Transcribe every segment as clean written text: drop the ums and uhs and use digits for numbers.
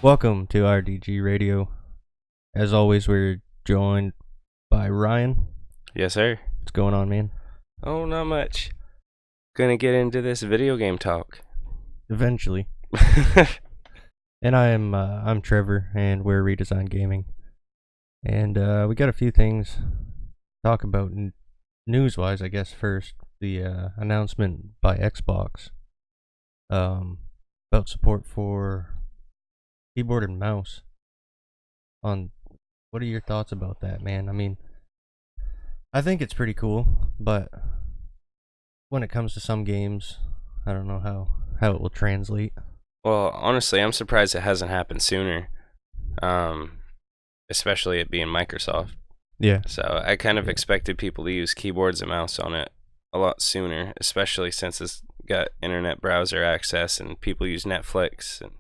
Welcome to RDG Radio. As always, we're joined by Ryan. Yes, sir. What's going on, man? Oh, not much. Gonna get into this video game talk. Eventually. And I'm Trevor, and we're Redesigned Gaming. And we got a few things to talk about news-wise, I guess. First, the announcement by Xbox about support for keyboard and mouse. What are your thoughts about that, man? I mean, I think it's pretty cool, but when it comes to some games, I don't know how it will translate. Well, honestly, I'm surprised it hasn't happened sooner. Especially it being Microsoft. Yeah. So I kind of expected people to use keyboards and mouse on it a lot sooner, especially since it's got internet browser access and people use Netflix. And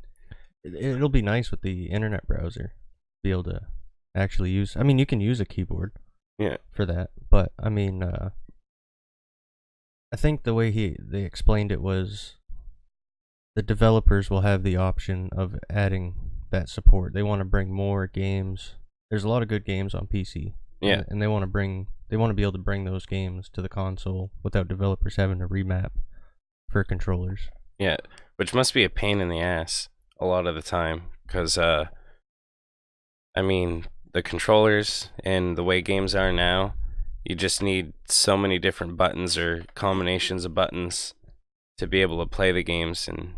it'll be nice with the internet browser, be able to actually use. I mean, you can use a keyboard. Yeah. For that, but I mean, I think the way they explained it was the developers will have the option of adding that support. They want to bring more games. There's a lot of good games on PC. Yeah. And they want to be able to bring those games to the console without developers having to remap for controllers. Yeah, which must be a pain in the ass a lot of the time, because I mean, the controllers and the way games are now, you just need so many different buttons or combinations of buttons to be able to play the games and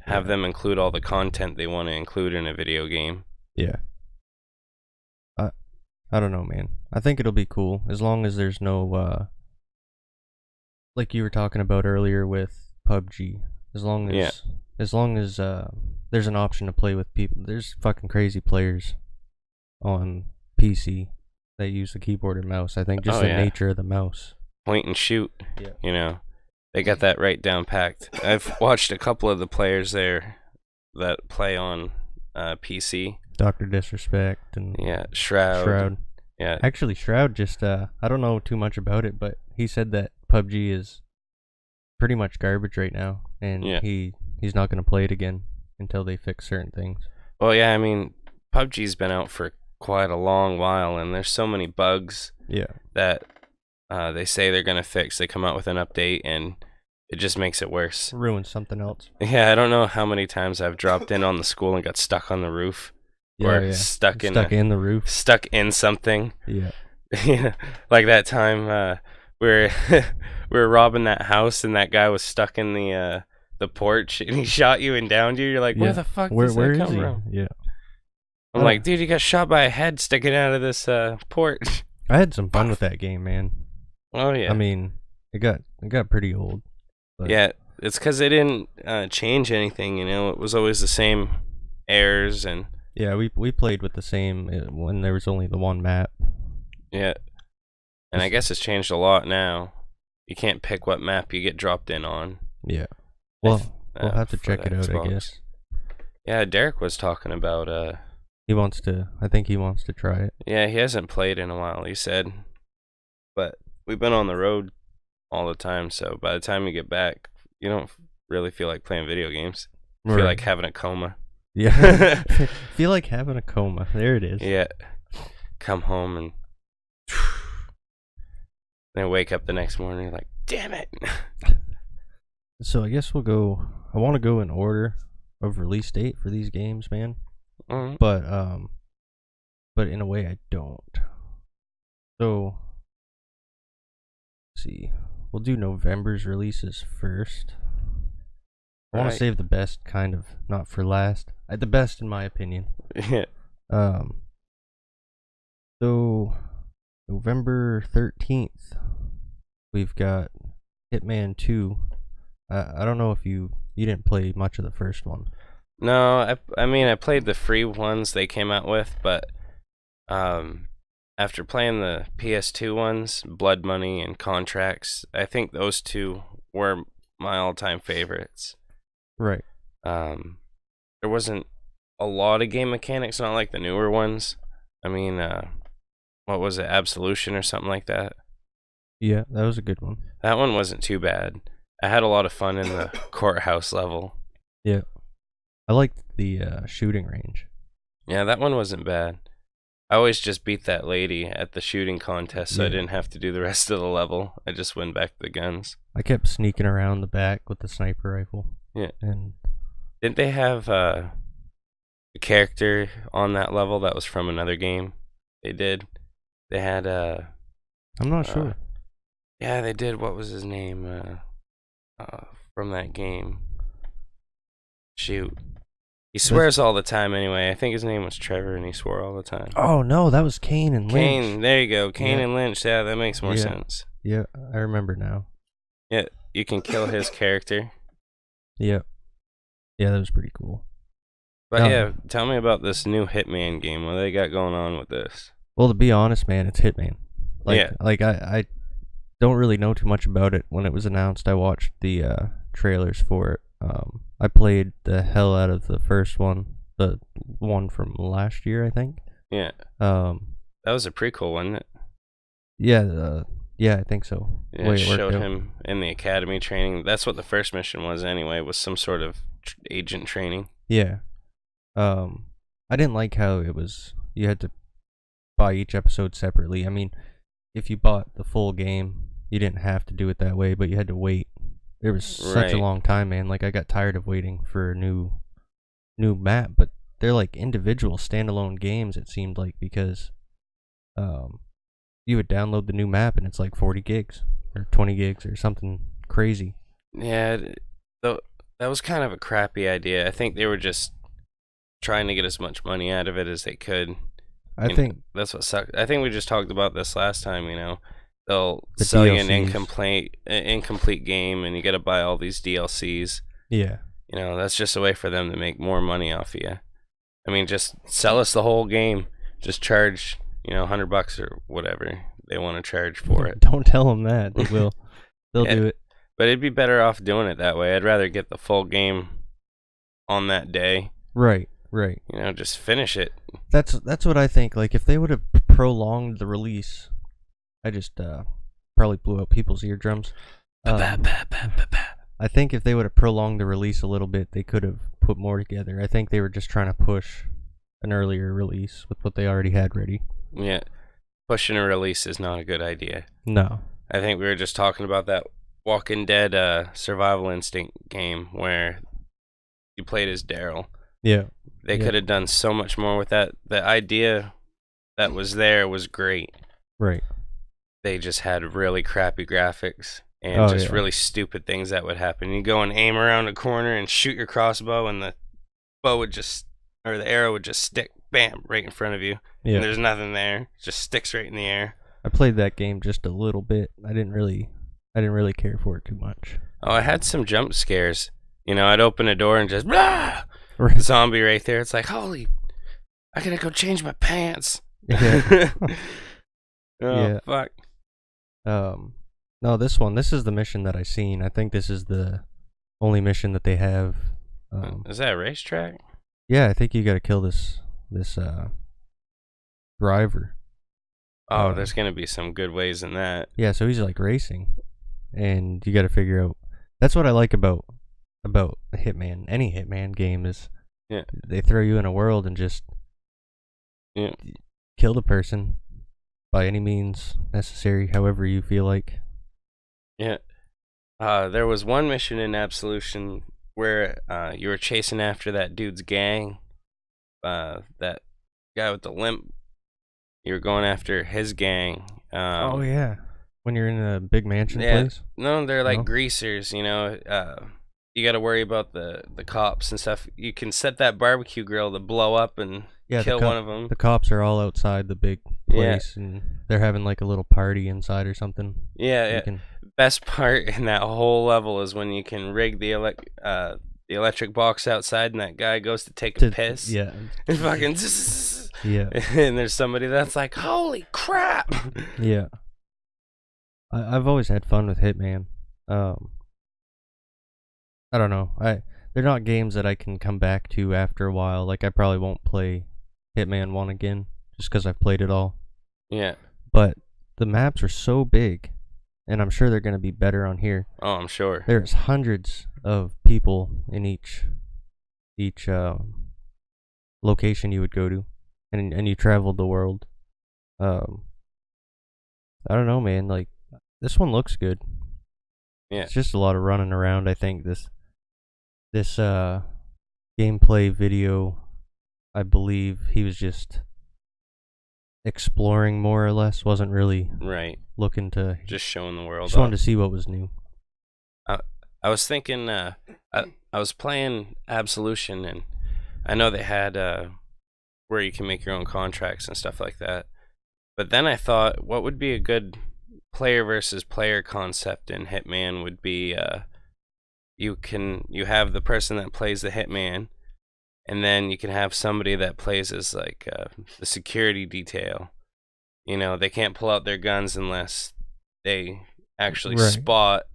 have them include all the content they want to include in a video game. Yeah. I don't know, man. I think it'll be cool as long as there's no like you were talking about earlier with PUBG. As long as there's an option to play with people. There's fucking crazy players on PC that use the keyboard and mouse. I think just the nature of the mouse. Point and shoot. Yeah. You know, they got that right down packed. I've watched a couple of the players there that play on PC. Dr. Disrespect and Shroud. Yeah. Actually, Shroud just I don't know too much about it, but he said that PUBG is pretty much garbage right now, and he's not going to play it again until they fix certain things. Well, yeah, I mean, PUBG's been out for quite a long while, and there's so many bugs that they say they're going to fix. They come out with an update, and it just makes it worse. Ruins something else. Yeah, I don't know how many times I've dropped in on the school and got stuck on the roof. Stuck in the roof. Stuck in something. Yeah. Yeah, like that time we were robbing that house, and that guy was stuck in the porch, and he shot you and downed you. You're like, where the fuck does that come from? Yeah. I'm like, dude, you got shot by a head sticking out of this porch. I had some fun with that game, man. Oh yeah. I mean, it got pretty old. But yeah, it's because they didn't change anything. You know, it was always the same errors and. Yeah, we played with the same when there was only the one map. Yeah, and I guess it's changed a lot now. You can't pick what map you get dropped in on. Yeah. Well, we'll have to check it out, Xbox. I guess. Yeah, Derek was talking about I think he wants to try it. Yeah, he hasn't played in a while, he said. But we've been on the road all the time, so by the time you get back, you don't really feel like playing video games. You feel like having a coma. Yeah. Feel like having a coma. There it is. Yeah. Come home and then wake up the next morning, you're like, damn it. So I guess I want to go in order of release date for these games, man. Mm-hmm. But in a way I don't. So let's see. We'll do November's releases first. I want to save the best, kind of, not for last. The best, in my opinion. Yeah. So, November 13th, we've got Hitman 2. I don't know if you didn't play much of the first one. No, I mean, I played the free ones they came out with, but after playing the PS2 ones, Blood Money and Contracts, I think those two were my all-time favorites. Right. There wasn't a lot of game mechanics, not like the newer ones. I mean, what was it, Absolution or something like that? Yeah, that was a good one. That one wasn't too bad. I had a lot of fun in the courthouse level. Yeah. I liked the shooting range. Yeah, that one wasn't bad. I always just beat that lady at the shooting contest, so I didn't have to do the rest of the level. I just went back to the guns. I kept sneaking around the back with the sniper rifle. Yeah. And didn't they have a character on that level that was from another game? They did. They had I'm not sure. Yeah, they did. What was his name? From that game. Shoot. He swears all the time anyway. I think his name was Trevor and he swore all the time. Oh, no, that was Kane and Lynch. Kane, there you go. Kane and Lynch. Yeah, that makes more sense. Yeah, I remember now. Yeah, you can kill his character. Yeah. Yeah, that was pretty cool. But yeah, tell me about this new Hitman game. What they got going on with this? Well, to be honest, man, it's Hitman. Like I don't really know too much about it. When it was announced, I watched the trailers for it. I played the hell out of the first one, the one from last year, I think. Yeah. That was a prequel, wasn't it? Yeah. Yeah, I think so. Yeah, it showed him in the academy training. That's what the first mission was anyway, was some sort of agent training. Yeah. I didn't like how it was, you had to buy each episode separately. I mean, if you bought the full game, you didn't have to do it that way, but you had to wait. It was such a long time, man. Like, I got tired of waiting for a new map, but they're like individual standalone games, it seemed like, because you would download the new map and it's like 40 gigs or 20 gigs or something crazy. Yeah, that was kind of a crappy idea. I think they were just trying to get as much money out of it as they could. I think that's what sucked. I think we just talked about this last time, you know. They'll sell you an incomplete game and you got to buy all these DLCs. Yeah. You know, that's just a way for them to make more money off of you. I mean, just sell us the whole game. Just charge, $100 or whatever they want to charge for it. Don't tell them that. They will. They'll do it. But it'd be better off doing it that way. I'd rather get the full game on that day. Right. Just finish it. That's what I think. Like, if they would have prolonged the release, I just probably blew out people's eardrums. I think if they would have prolonged the release a little bit, they could have put more together. I think they were just trying to push an earlier release with what they already had ready. Yeah, pushing a release is not a good idea. No. I think we were just talking about that Walking Dead Survival Instinct game where you played as Daryl. Yeah. They could have done so much more with that. The idea that was there was great. Right. They just had really crappy graphics and really stupid things that would happen. You go and aim around a corner and shoot your crossbow, and the the arrow would just stick, bam, right in front of you. Yeah. And there's nothing there; it just sticks right in the air. I played that game just a little bit. I didn't really care for it too much. Oh, I had some jump scares. I'd open a door and just blah, zombie right there. It's like, holy, I gotta go change my pants. Yeah. Fuck. No, this is the mission that I seen. I think this is the only mission that they have. Is that a racetrack? Yeah, I think you got to kill this driver. Oh, there's gonna be some good ways in that. Yeah, so he's like racing, and you got to figure out. That's what I like about Hitman. Any Hitman game is, they throw you in a world and just kill the person by any means necessary, however you feel like. Yeah. There was one mission in Absolution where you were chasing after that dude's gang. That guy with the limp. You were going after his gang. Oh, yeah. When you're in a big mansion place? No, they're like greasers, you got to worry about the cops and stuff. You can set that barbecue grill to blow up and kill one of them. The cops are all outside the big place, and they're having like a little party inside or something. Yeah. Best part in that whole level is when you can rig the electric box outside, and that guy goes to take a piss. Yeah. And fucking. Yeah. And there's somebody that's like, holy crap. Yeah. I've always had fun with Hitman. I don't know. They're not games that I can come back to after a while. Like, I probably won't play Hitman 1 again just because I've played it all. Yeah. But the maps are so big, and I'm sure they're going to be better on here. Oh, I'm sure. There's hundreds of people in each each location you would go to, and you traveled the world. Um, I don't know, man. Like, this one looks good. Yeah. It's just a lot of running around. I think this gameplay video, I believe he was just exploring more or less. Wasn't really Right. looking to Just showing the world. just wanted to see what was new. I was thinking, I was playing Absolution, and I know they had where you can make your own contracts and stuff like that. But then I thought, what would be a good player versus player concept in Hitman would be you have the person that plays the Hitman, and then you can have somebody that plays as like the security detail. You know, they can't pull out their guns unless they actually spot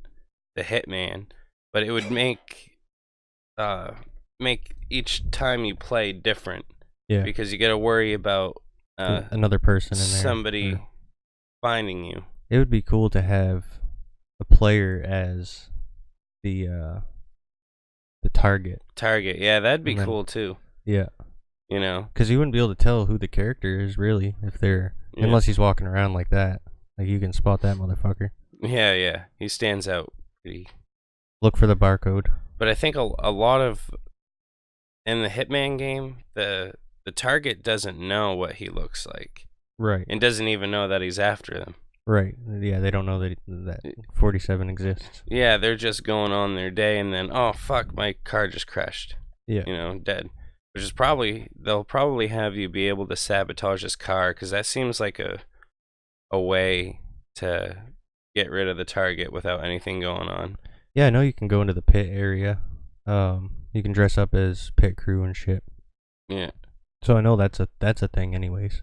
the Hitman. But it would make each time you play different. Yeah. Because you got to worry about another person in there. Somebody finding you. It would be cool to have a player as the target. Target, yeah, that'd be cool too. Yeah. You know, because you wouldn't be able to tell who the character is really if they're unless he's walking around like that. Like, you can spot that motherfucker. Yeah, he stands out pretty. Look for the barcode. But I think a lot of in the Hitman game, the target doesn't know what he looks like. Right. And doesn't even know that he's after them. Right. Yeah, they don't know that 47 exists. Yeah, they're just going on their day, and then, oh fuck, my car just crashed. Yeah. You know, dead. Which is they'll probably have you be able to sabotage his car, because that seems like a way to get rid of the target without anything going on. Yeah, I know you can go into the pit area. You can dress up as pit crew and shit. Yeah. So I know that's a thing anyways.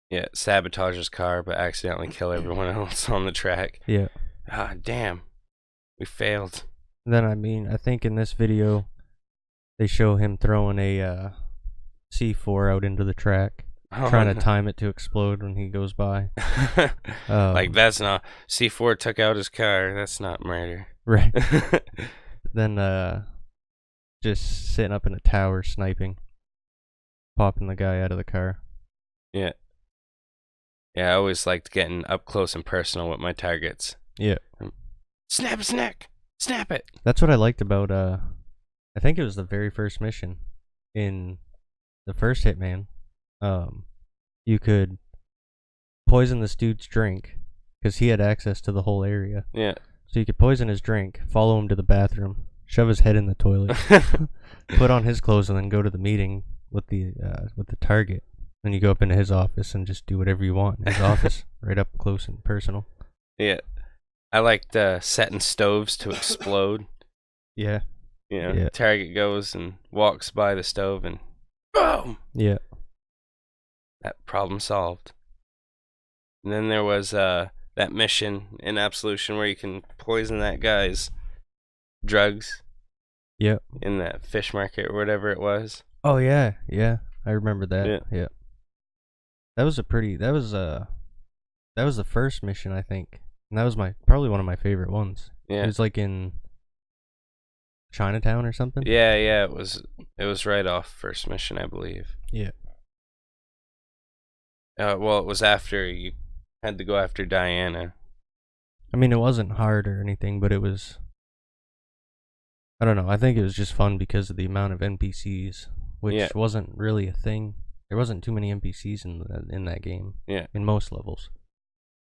Yeah, sabotage his car but accidentally kill everyone else on the track. Yeah. Ah, damn. We failed. Then, I think in this video they show him throwing a C4 out into the track, trying to time it to explode when he goes by. Like, that's not... C4 took out his car. That's not murder. Right. Then, just sitting up in a tower sniping, popping the guy out of the car. Yeah. Yeah, I always liked getting up close and personal with my targets. Yeah. Snap his neck! Snap it! That's what I liked about, I think it was the very first mission in the first Hitman. You could poison this dude's drink, because he had access to the whole area. Yeah. So you could poison his drink, follow him to the bathroom, shove his head in the toilet, put on his clothes, and then go to the meeting with the target. Then you go up into his office and just do whatever you want in his office, right up close and personal. Yeah. I liked setting stoves to explode. Yeah. You know, target goes and walks by the stove and boom! Yeah. That problem solved. And then there was that mission in Absolution where you can poison that guy's drugs. Yep. In that fish market or whatever it was. Oh yeah, yeah. I remember that. Yeah. That was the first mission, I think. And that was probably one of my favorite ones. Yeah. It was like in Chinatown or something. Yeah, it was right off first mission, I believe. Yeah. Well, it was after you had to go after Diana. I mean, it wasn't hard or anything, but it was, I don't know, I think it was just fun because of the amount of NPCs, which wasn't really a thing. There wasn't too many NPCs in that game. Yeah. In most levels.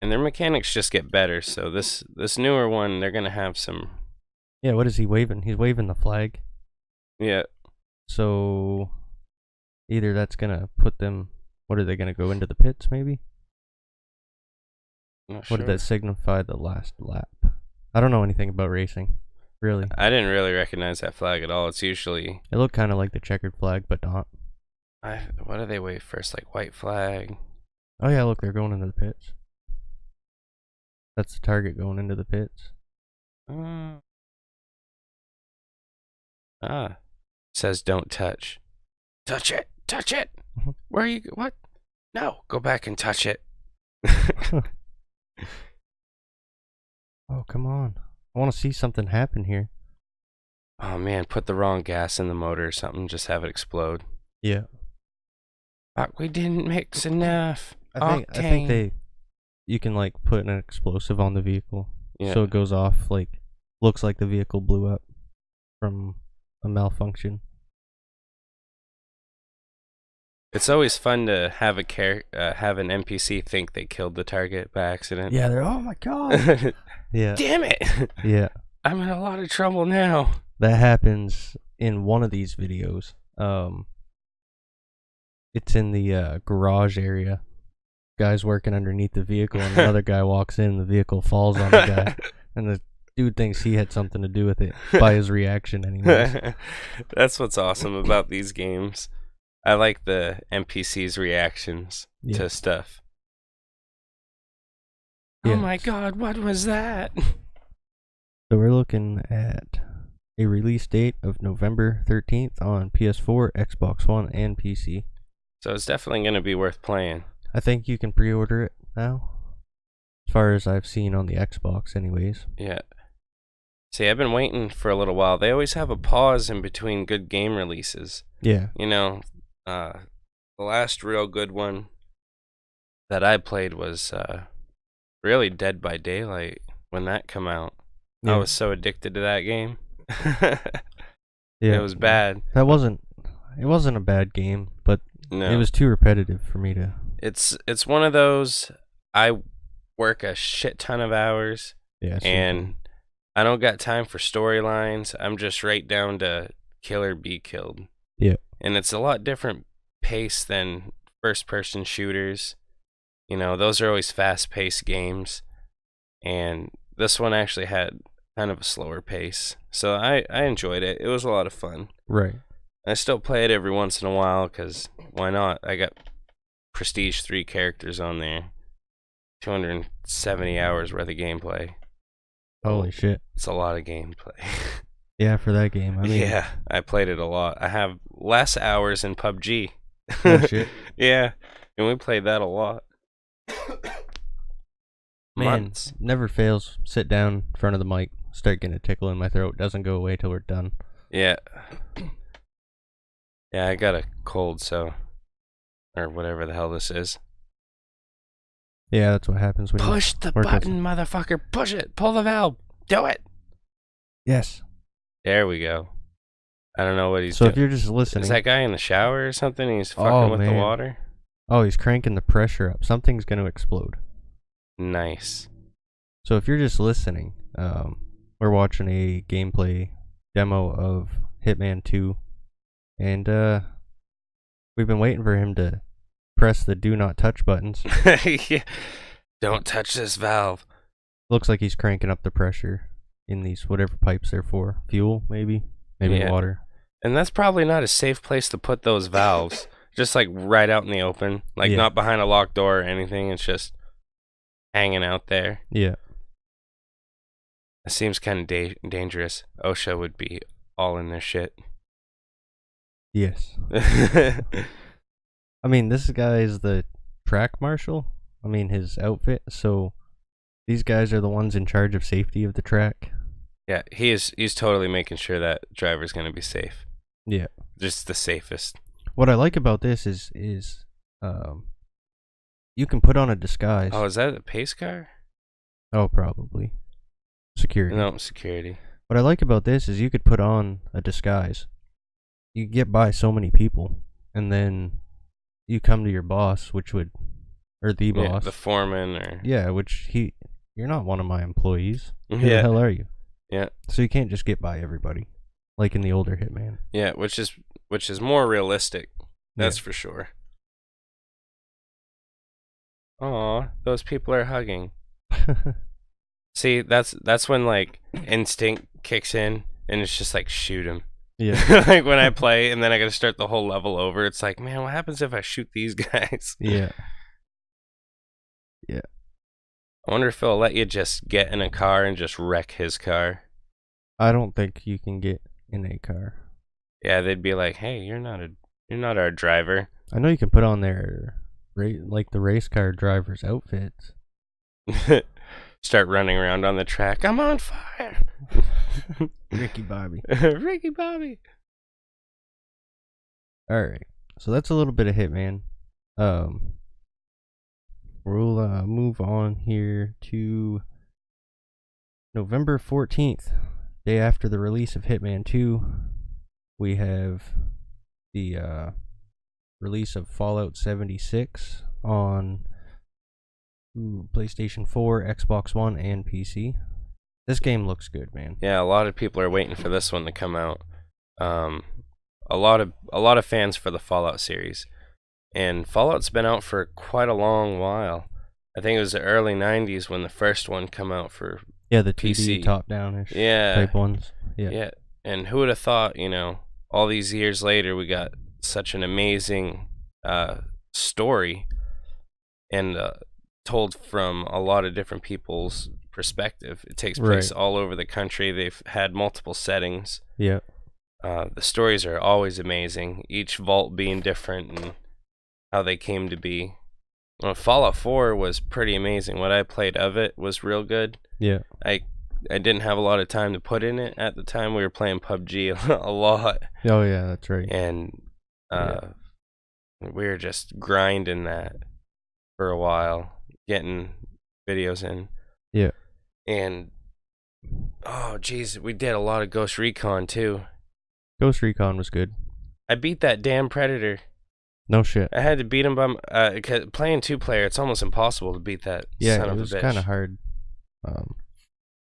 And their mechanics just get better, so this newer one, they're going to have some... Yeah, what is he waving? He's waving the flag. Yeah. So, either that's going to put them... What, are they going to go into the pits, maybe? Not sure. What did that signify, the last lap? I don't know anything about racing, really. I didn't really recognize that flag at all. It's usually... It looked kind of like the checkered flag, but not. What do they wave first? Like white flag? Oh yeah, look, they're going into the pits. That's the target going into the pits. Says don't touch. Touch it! Touch it! Where are you? What? No, go back and touch it. Oh, come on. I want to see something happen here. oh man, put the wrong gas in the motor or something, just have it explode. Yeah. But we didn't mix enough. I think you can like put an explosive on the vehicle, so it goes off looks like the vehicle blew up from a malfunction. It's always fun to have have an NPC think they killed the target by accident. Yeah, they're, oh my god. Yeah. Damn it. Yeah. I'm in a lot of trouble now. That happens in one of these videos. It's in the garage area. Guy's working underneath the vehicle, and another guy walks in, and the vehicle falls on the guy, and the dude thinks he had something to do with it by his reaction anyways. That's what's awesome about these games. I like the NPCs' reactions to stuff. Yeah. Oh my god, what was that? So we're looking at a release date of November 13th on PS4, Xbox One, and PC. So it's definitely going to be worth playing. I think you can pre-order it now, as far as I've seen on the Xbox anyways. Yeah. See, I've been waiting for a little while. They always have a pause in between good game releases. Yeah. You know, the last real good one that I played was really Dead by Daylight when that came out. Yeah. I was so addicted to that game. Yeah. It was bad. It wasn't a bad game, but it was too repetitive for me to... It's one of those, I work a shit ton of hours, and I don't got time for storylines. I'm just right down to kill or be killed. Yeah. And it's a lot different pace than first-person shooters. You know, those are always fast-paced games, and this one actually had kind of a slower pace. So I enjoyed it. It was a lot of fun. Right. I still play it every once in a while, because why not? I got Prestige 3 characters on there. 270 hours worth of gameplay. Holy shit. It's a lot of gameplay. Yeah, for that game. I mean, yeah, I played it a lot. I have less hours in PUBG. Oh shit. Yeah, and we played that a lot. Man, never fails. Sit down in front of the mic, start getting a tickle in my throat. Doesn't go away till we're done. Yeah. Yeah, I got a cold, so... Or whatever the hell this is. Yeah, that's what happens when push the button, motherfucker. Push it. Pull the valve. Do it. Yes. There we go. I don't know what he's doing. So if you're just listening... Is that guy in the shower or something? He's fucking with the water? Oh, he's cranking the pressure up. Something's going to explode. Nice. So if you're just listening, we're watching a gameplay demo of Hitman 2. And we've been waiting for him to press the do not touch buttons. Yeah. Don't touch this valve. Looks like he's cranking up the pressure in these whatever pipes they're for. Fuel, maybe water. And that's probably not a safe place to put those valves. Just like right out in the open. Like not behind a locked door or anything. It's just hanging out there. Yeah. It seems kind of dangerous. OSHA would be all in their shit. Yes. I mean, this guy is the track marshal. I mean, his outfit. So these guys are the ones in charge of safety of the track. Yeah, he's totally making sure that driver's going to be safe. Yeah. Just the safest. What I like about this is you can put on a disguise. Oh, is that a pace car? Oh, probably. Security. No, security. What I like about this is you could put on a disguise. You get by so many people, and then you come to your boss, or the boss. The foreman, or... Yeah, you're not one of my employees. Who the hell are you? Yeah. So you can't just get by everybody, like in the older Hitman. Yeah, which is more realistic. That's for sure. Aw, those people are hugging. See, that's when like instinct kicks in, and it's just like shoot him. Yeah. Like when I play, and then I got to start the whole level over. It's like, man, what happens if I shoot these guys? Yeah. Yeah. I wonder if he'll let you just get in a car and just wreck his car. I don't think you can get in a car. Yeah, they'd be like, hey, you're not our driver. I know you can put on their like the race car driver's outfits. Start running around on the track. I'm on fire. Ricky Bobby. Ricky Bobby. All right. So that's a little bit of Hitman. We'll move on here to November 14th, day after the release of Hitman 2. We have the release of Fallout 76 on PlayStation 4, Xbox One, and PC. This game looks good, man. Yeah, a lot of people are waiting for this one to come out. A lot of fans for the Fallout series, and Fallout's been out for quite a long while. I think it was the early '90s when the first one come out for the 2D PC. top-downish type ones. Yeah, and who would have thought? All these years later, we got such an amazing story, and told from a lot of different people's perspective. It takes place all over the country. They've had multiple settings. Yeah. The stories are always amazing, each vault being different and how they came to be. Fallout 4 was pretty amazing. What I played of it was real good. Yeah. I didn't have a lot of time to put in it at the time. We were playing PUBG a lot. Oh, yeah, that's right. And we were just grinding that for a while, getting videos in. Yeah. And, oh, geez, we did a lot of Ghost Recon, too. Ghost Recon was good. I beat that damn Predator. No shit. I had to beat him by playing 2-player. It's almost impossible to beat that son of a bitch. Yeah, it was kind of hard.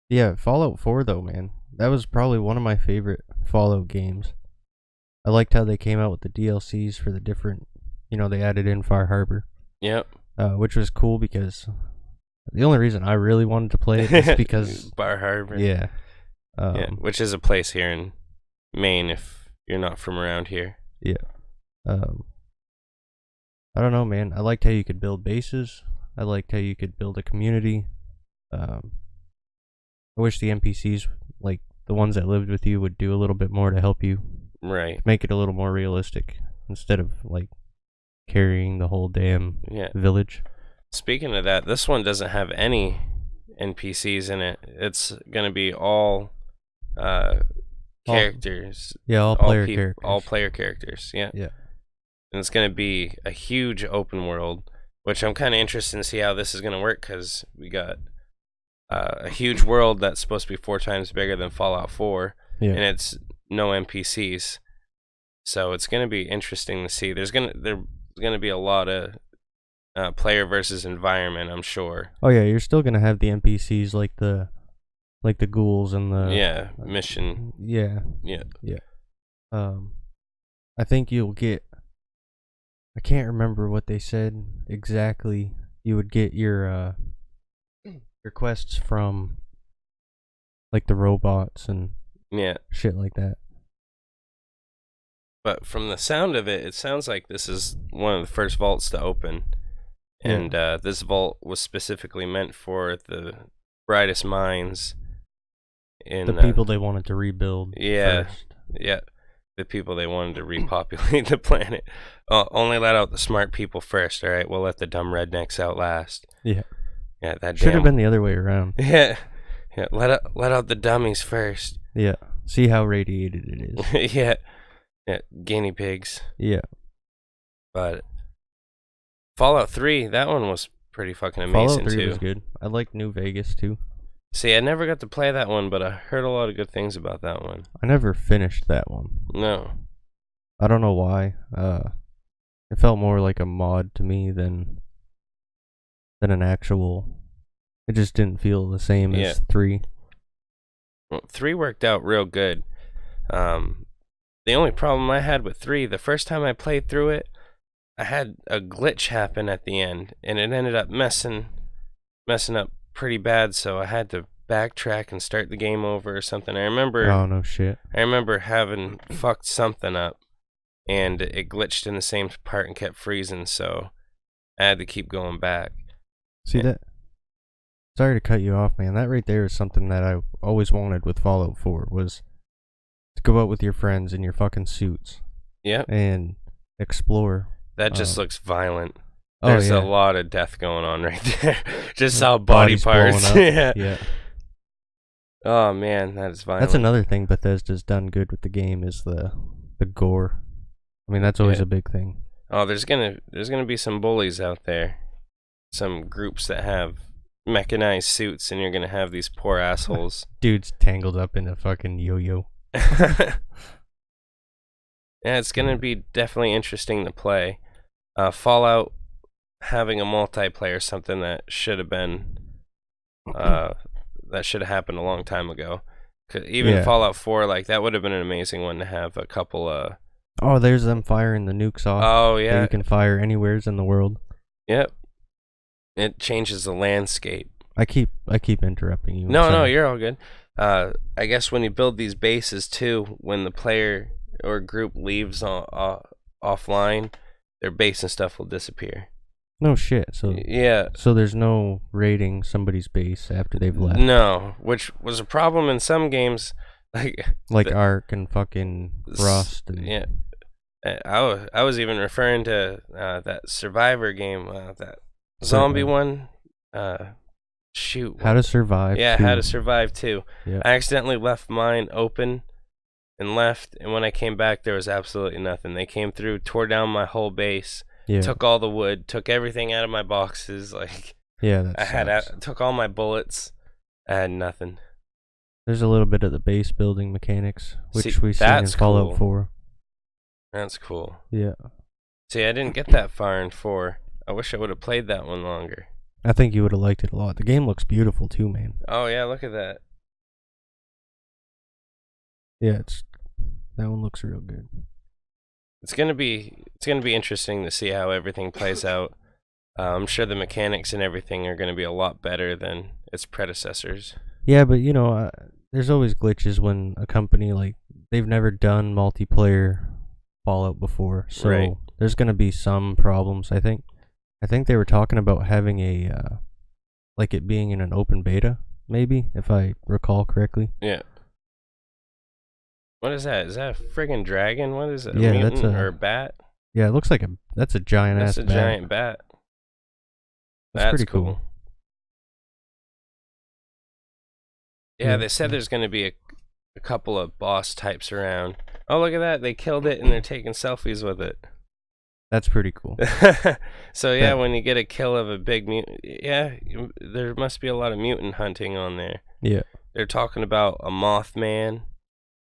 Yeah, Fallout 4 though, man. That was probably one of my favorite Fallout games. I liked how they came out with the DLCs for the different, they added in Far Harbor. Yep. Which was cool because the only reason I really wanted to play it is because Bar Harbor. Yeah. Which is a place here in Maine if you're not from around here. Yeah. I don't know, man. I liked how you could build bases. I liked how you could build a community. I wish the NPCs, like the ones that lived with you, would do a little bit more to help you. Right. Make it a little more realistic instead of like carrying the whole damn village. Speaking of that, this one doesn't have any NPCs in it. It's going to be all characters. All player characters. All player characters, yeah. Yeah. And it's going to be a huge open world, which I'm kind of interested to see how this is going to work, because we got a huge world that's supposed to be 4 times bigger than Fallout 4, and it's no NPCs. So it's going to be interesting to see. There's going to be a lot of player versus environment, I'm sure. Oh yeah, you're still going to have the NPCs like the ghouls and the mission. Yeah. I think you'll get. I can't remember what they said exactly. You would get your quests from like the robots and shit like that. But from the sound of it, it sounds like this is one of the first vaults to open. And this vault was specifically meant for the brightest minds. The people they wanted to rebuild first. Yeah. The people they wanted to repopulate the planet. Only let out the smart people first, alright? We'll let the dumb rednecks out last. Yeah. Yeah, that should have been the other way around. Yeah. Let out the dummies first. Yeah. See how radiated it is. Yeah, guinea pigs. Yeah. But Fallout 3, that one was pretty fucking amazing. Fallout 3 too. Was good. I like New Vegas too. See, I never got to play that one, but I heard a lot of good things about that one. I never finished that one. No. I don't know why. It felt more like a mod to me than an actual. It just didn't feel the same as 3. Well, 3 worked out real good. The only problem I had with 3, the first time I played through it, I had a glitch happen at the end, and it ended up messing up pretty bad, so I had to backtrack and start the game over or something. I remember. Oh no shit! I remember having fucked something up, and it glitched in the same part and kept freezing, so I had to keep going back. See that? Sorry to cut you off, man. That right there is something that I always wanted with Fallout 4 was to go out with your friends in your fucking suits. Yep. And explore. That just looks violent. There's a lot of death going on right there. Just saw body Bodies parts. blowing up. Yeah. Oh man, that is violent. That's another thing Bethesda's done good with the game is the gore. I mean, that's always a big thing. Oh, there's gonna be some bullies out there, some groups that have mechanized suits, and you're gonna have these poor assholes. Dudes tangled up in a fucking yo-yo. Yeah, it's gonna be definitely interesting to play. Fallout having a multiplayer, something that should have been, that should have happened a long time ago. Even Fallout 4, like that would have been an amazing one to have a couple. Oh, there's them firing the nukes off. Oh yeah, that you can fire anywheres in the world. Yep, it changes the landscape. I keep interrupting you. No, you're all good. I guess when you build these bases too, when the player or group leaves offline, their base and stuff will disappear. No shit. So yeah. So there's no raiding somebody's base after they've left. No, which was a problem in some games, like Ark and fucking Rust. And yeah. I was even referring to that Survivor game, that zombie one. Shoot. How to Survive. Yeah, 2. How to Survive 2. Yep. I accidentally left mine open and left, and when I came back, there was absolutely nothing. They came through, tore down my whole base, took all the wood, took everything out of my boxes. Like, yeah, took all my bullets. I had nothing. There's a little bit of the base building mechanics, which we see in Fallout 4. That's cool. Yeah. See, I didn't get that far in 4. I wish I would have played that one longer. I think you would have liked it a lot. The game looks beautiful too, man. Oh yeah, look at that. Yeah, that one looks real good. It's gonna be interesting to see how everything plays out. I'm sure the mechanics and everything are gonna be a lot better than its predecessors. Yeah, but you know, there's always glitches when a company they've never done multiplayer Fallout before, so there's gonna be some problems. I think they were talking about having a it being in an open beta, maybe, if I recall correctly. Yeah. What is that? Is that a friggin' dragon? What is it? Yeah, mutant or a bat? Yeah, it looks like that's a giant ass bat. That's a giant bat. That's pretty cool. Yeah, they said there's going to be a couple of boss types around. Oh, look at that. They killed it and they're taking selfies with it. That's pretty cool. So, yeah, when you get a kill of a big mutant, there must be a lot of mutant hunting on there. Yeah. They're talking about a Mothman.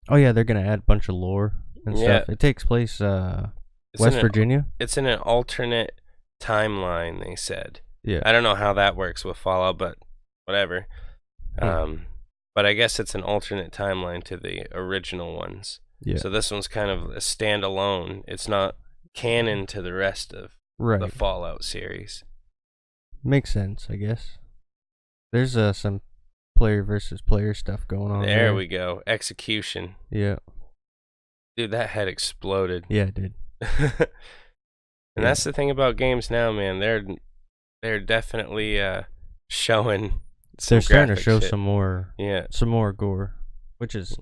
Oh, yeah, they're going to add a bunch of lore and stuff. It takes place West Virginia. It's in an alternate timeline, they said. Yeah. I don't know how that works with Fallout, but whatever. But I guess it's an alternate timeline to the original ones. Yeah. So this one's kind of a standalone. It's not canon to the rest of the Fallout series. Makes sense, I guess. There's some player versus player stuff going on there. There we go. Execution. Yeah. Dude, that head exploded. Yeah, it did. And that's the thing about games now, man. They're definitely showing. They're starting to show shit. some more gore, which is,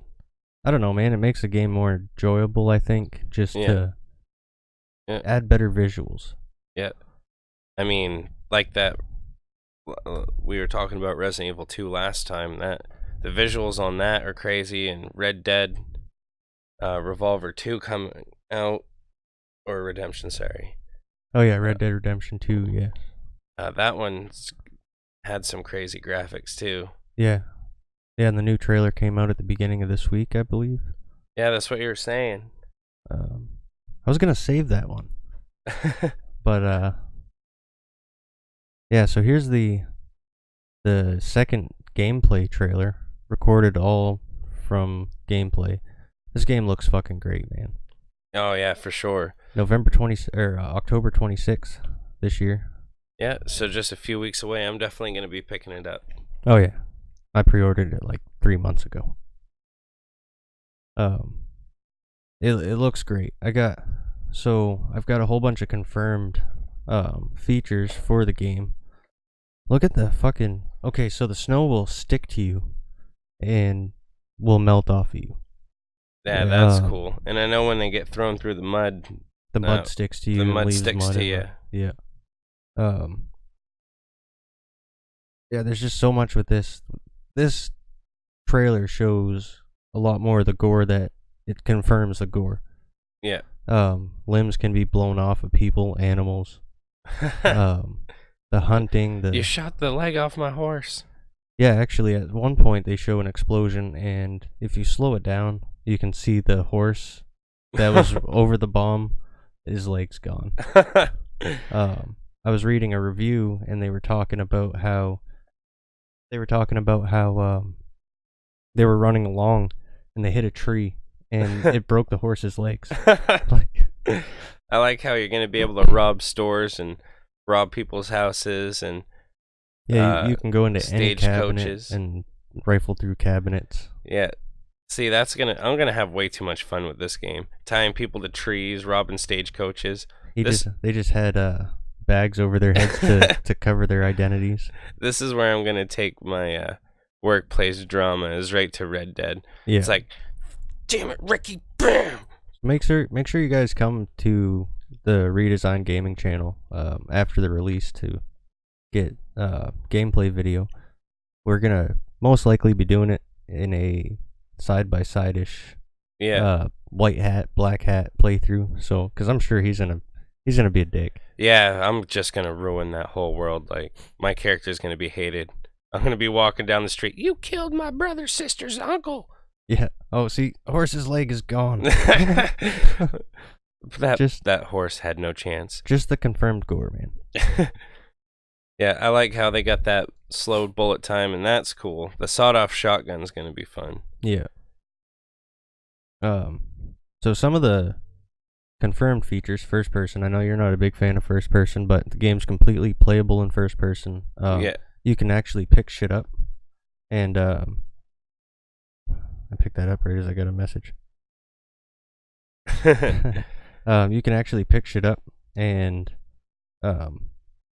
I don't know, man. It makes the game more enjoyable, I think, just to add better visuals. Yeah, I mean, like that. We were talking about Resident Evil 2 last time. That the visuals on that are crazy, and Red Dead Revolver 2 coming out, or Redemption, sorry. Oh yeah, Red Dead Redemption 2, yeah. That one's had some crazy graphics too. Yeah, and the new trailer came out at the beginning of this week, I believe. Yeah, that's what you were saying. I was gonna save that one, but yeah. So here's the second gameplay trailer, recorded all from gameplay. This game looks fucking great, man. Oh yeah, for sure. October 26th this year. Yeah, so just a few weeks away. I'm definitely going to be picking it up. Oh, yeah. I pre-ordered it 3 months ago. It looks great. I've got a whole bunch of confirmed features for the game. Look at the fucking... Okay, so the snow will stick to you and will melt off of you. Yeah, that's cool. And I know when they get thrown through the mud... The mud sticks to you. The mud sticks to you. Yeah. Yeah, there's just so much with this. This trailer shows a lot more of the gore that it confirms the gore. Yeah. Limbs can be blown off of people, animals. The hunting, You shot the leg off my horse. Yeah, actually, at one point they show an explosion, and if you slow it down, you can see the horse that was over the bomb, his leg's gone. I was reading a review, and they were talking about how they were running along, and they hit a tree, and it broke the horse's legs. I like how you're going to be able to rob stores and rob people's houses and yeah, you can go into any cabinet coaches and rifle through cabinets. Yeah. See, I'm gonna have way too much fun with this game. Tying people to trees, robbing stagecoaches. They just had bags over their heads to cover their identities. This is where I'm gonna take my workplace drama is right to Red Dead. Yeah. It's like, damn it, Ricky, bam. Make sure you guys come to the Redesigned Gaming channel after the release to get gameplay video. We're gonna most likely be doing it in a side-by-side-ish white hat, black hat playthrough. So, because I'm sure he's gonna be a dick. Yeah, I'm just gonna ruin that whole world. Like, my character's gonna be hated. I'm gonna be walking down the street. You killed my brother's sister's uncle. Yeah. Oh, see, horse's leg is gone. That horse had no chance. Just the confirmed gore, man. Yeah, I like how they got that slowed bullet time, and that's cool. The sawed-off shotgun's gonna be fun. Yeah. So some of the confirmed features, first person. I know you're not a big fan of first person, but the game's completely playable in first person. Yeah. You can actually pick shit up, and I picked that up right as I got a message. You can actually pick shit up and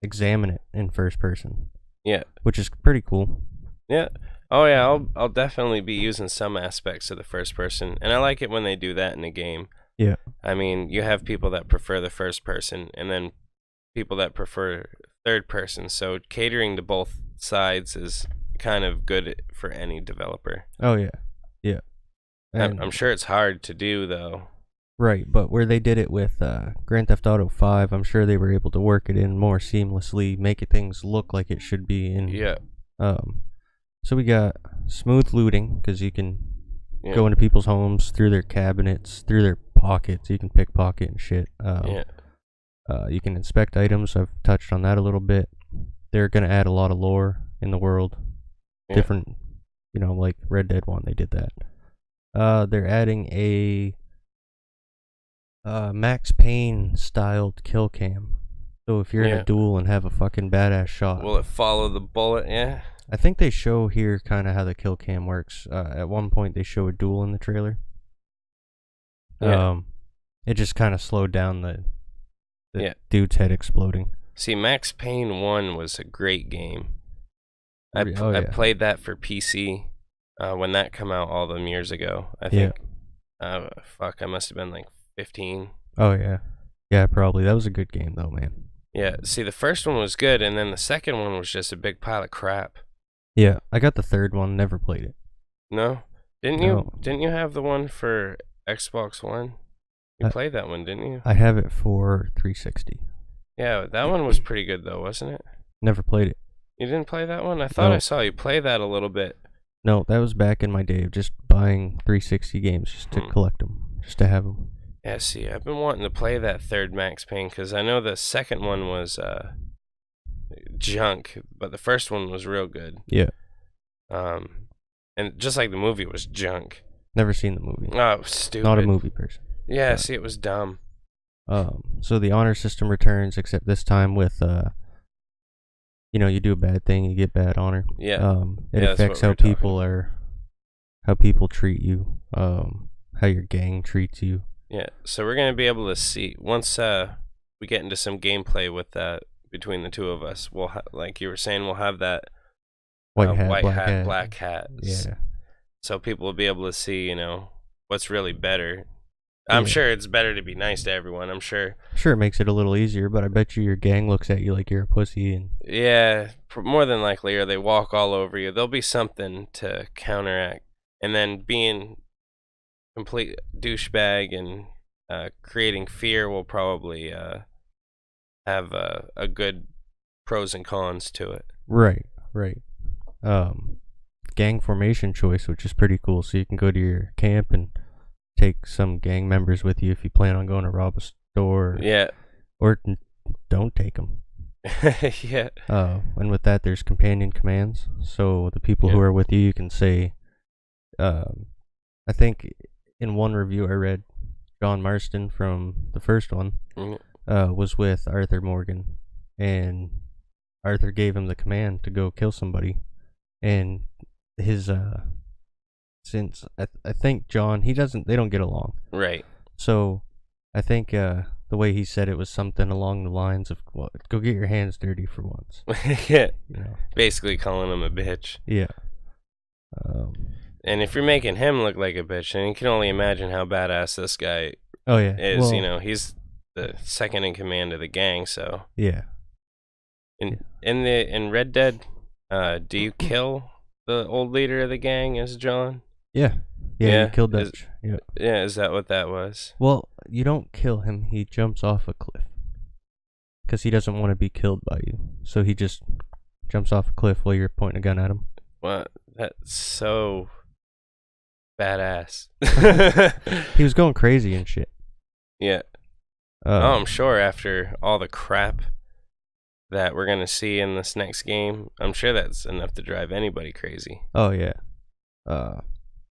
examine it in first person. Yeah. Which is pretty cool. Yeah. Oh yeah, I'll definitely be using some aspects of the first person, and I like it when they do that in a game. Yeah. I mean, you have people that prefer the first person, and then people that prefer third person. So catering to both sides is kind of good for any developer. Oh yeah. Yeah. I'm sure it's hard to do though. Right, but where they did it with Grand Theft Auto 5, I'm sure they were able to work it in more seamlessly, make things look like it should be. Yeah. So we got smooth looting, because you can go into people's homes, through their cabinets, through their pockets. You can pickpocket and shit. You can inspect items. I've touched on that a little bit. They're going to add a lot of lore in the world. Yeah. Different, like Red Dead 1, they did that. They're adding a Max Payne styled kill cam. So if you're in a duel and have a fucking badass shot, will it follow the bullet? Yeah. I think they show here kind of how the kill cam works. At one point they show a duel in the trailer. Yeah. It just kind of slowed down the dude's head exploding. See, Max Payne 1 was a great game. I played that for PC when that came out all them years ago. I think. I must have been like 15. Oh yeah. Yeah, probably. That was a good game though, man. Yeah, see, the first one was good, and then the second one was just a big pile of crap. Yeah, I got the third one, never played it. No? Didn't you have the one for Xbox One? You played that one, didn't you? I have it for 360. Yeah, that one was pretty good though, wasn't it? Never played it. You didn't play that one? I thought I saw you play that a little bit. No, that was back in my day of just buying 360 games just to collect them, just to have them. Yeah, see, I've been wanting to play that third Max Payne because I know the second one was junk, but the first one was real good. Yeah. And just like the movie was junk. Never seen the movie. Oh, it was stupid. Not a movie person. Yeah, see, it was dumb. So the honor system returns, except this time with you do a bad thing, you get bad honor. Yeah. It affects how people treat you, how your gang treats you. Yeah, so we're going to be able to see, once we get into some gameplay with that, between the two of us, we'll like you were saying, we'll have that white hat, black hat. Yeah. So people will be able to see, what's really better. I'm sure it's better to be nice to everyone, I'm sure. Sure, it makes it a little easier, but I bet you your gang looks at you like you're a pussy. And yeah, more than likely, or they walk all over you. There'll be something to counteract and then being complete douchebag and creating fear will probably have a good pros and cons to it. Right. Gang formation choice, which is pretty cool. So you can go to your camp and take some gang members with you if you plan on going to rob a store. Yeah. Or don't take them. Yeah. And with that, there's companion commands. So the people who are with you, you can say, I think in one review I read, John Marston from the first one was with Arthur Morgan, and Arthur gave him the command to go kill somebody, and his since I think John, they don't get along, right? So I think the way he said it was something along the lines of, well, go get your hands dirty for once. Yeah, basically calling him a bitch. Yeah. And if you're making him look like a bitch, then you can only imagine how badass this guy is. Well, he's the second in command of the gang, so yeah. In Red Dead, do you kill the old leader of the gang as John? Yeah, you killed Dutch. Yeah, is that what that was? Well, you don't kill him. He jumps off a cliff because he doesn't want to be killed by you. So he just jumps off a cliff while you're pointing a gun at him. What? That's so badass. He was going crazy and shit. Yeah. I'm sure after all the crap that we're going to see in this next game, I'm sure that's enough to drive anybody crazy. Oh, yeah.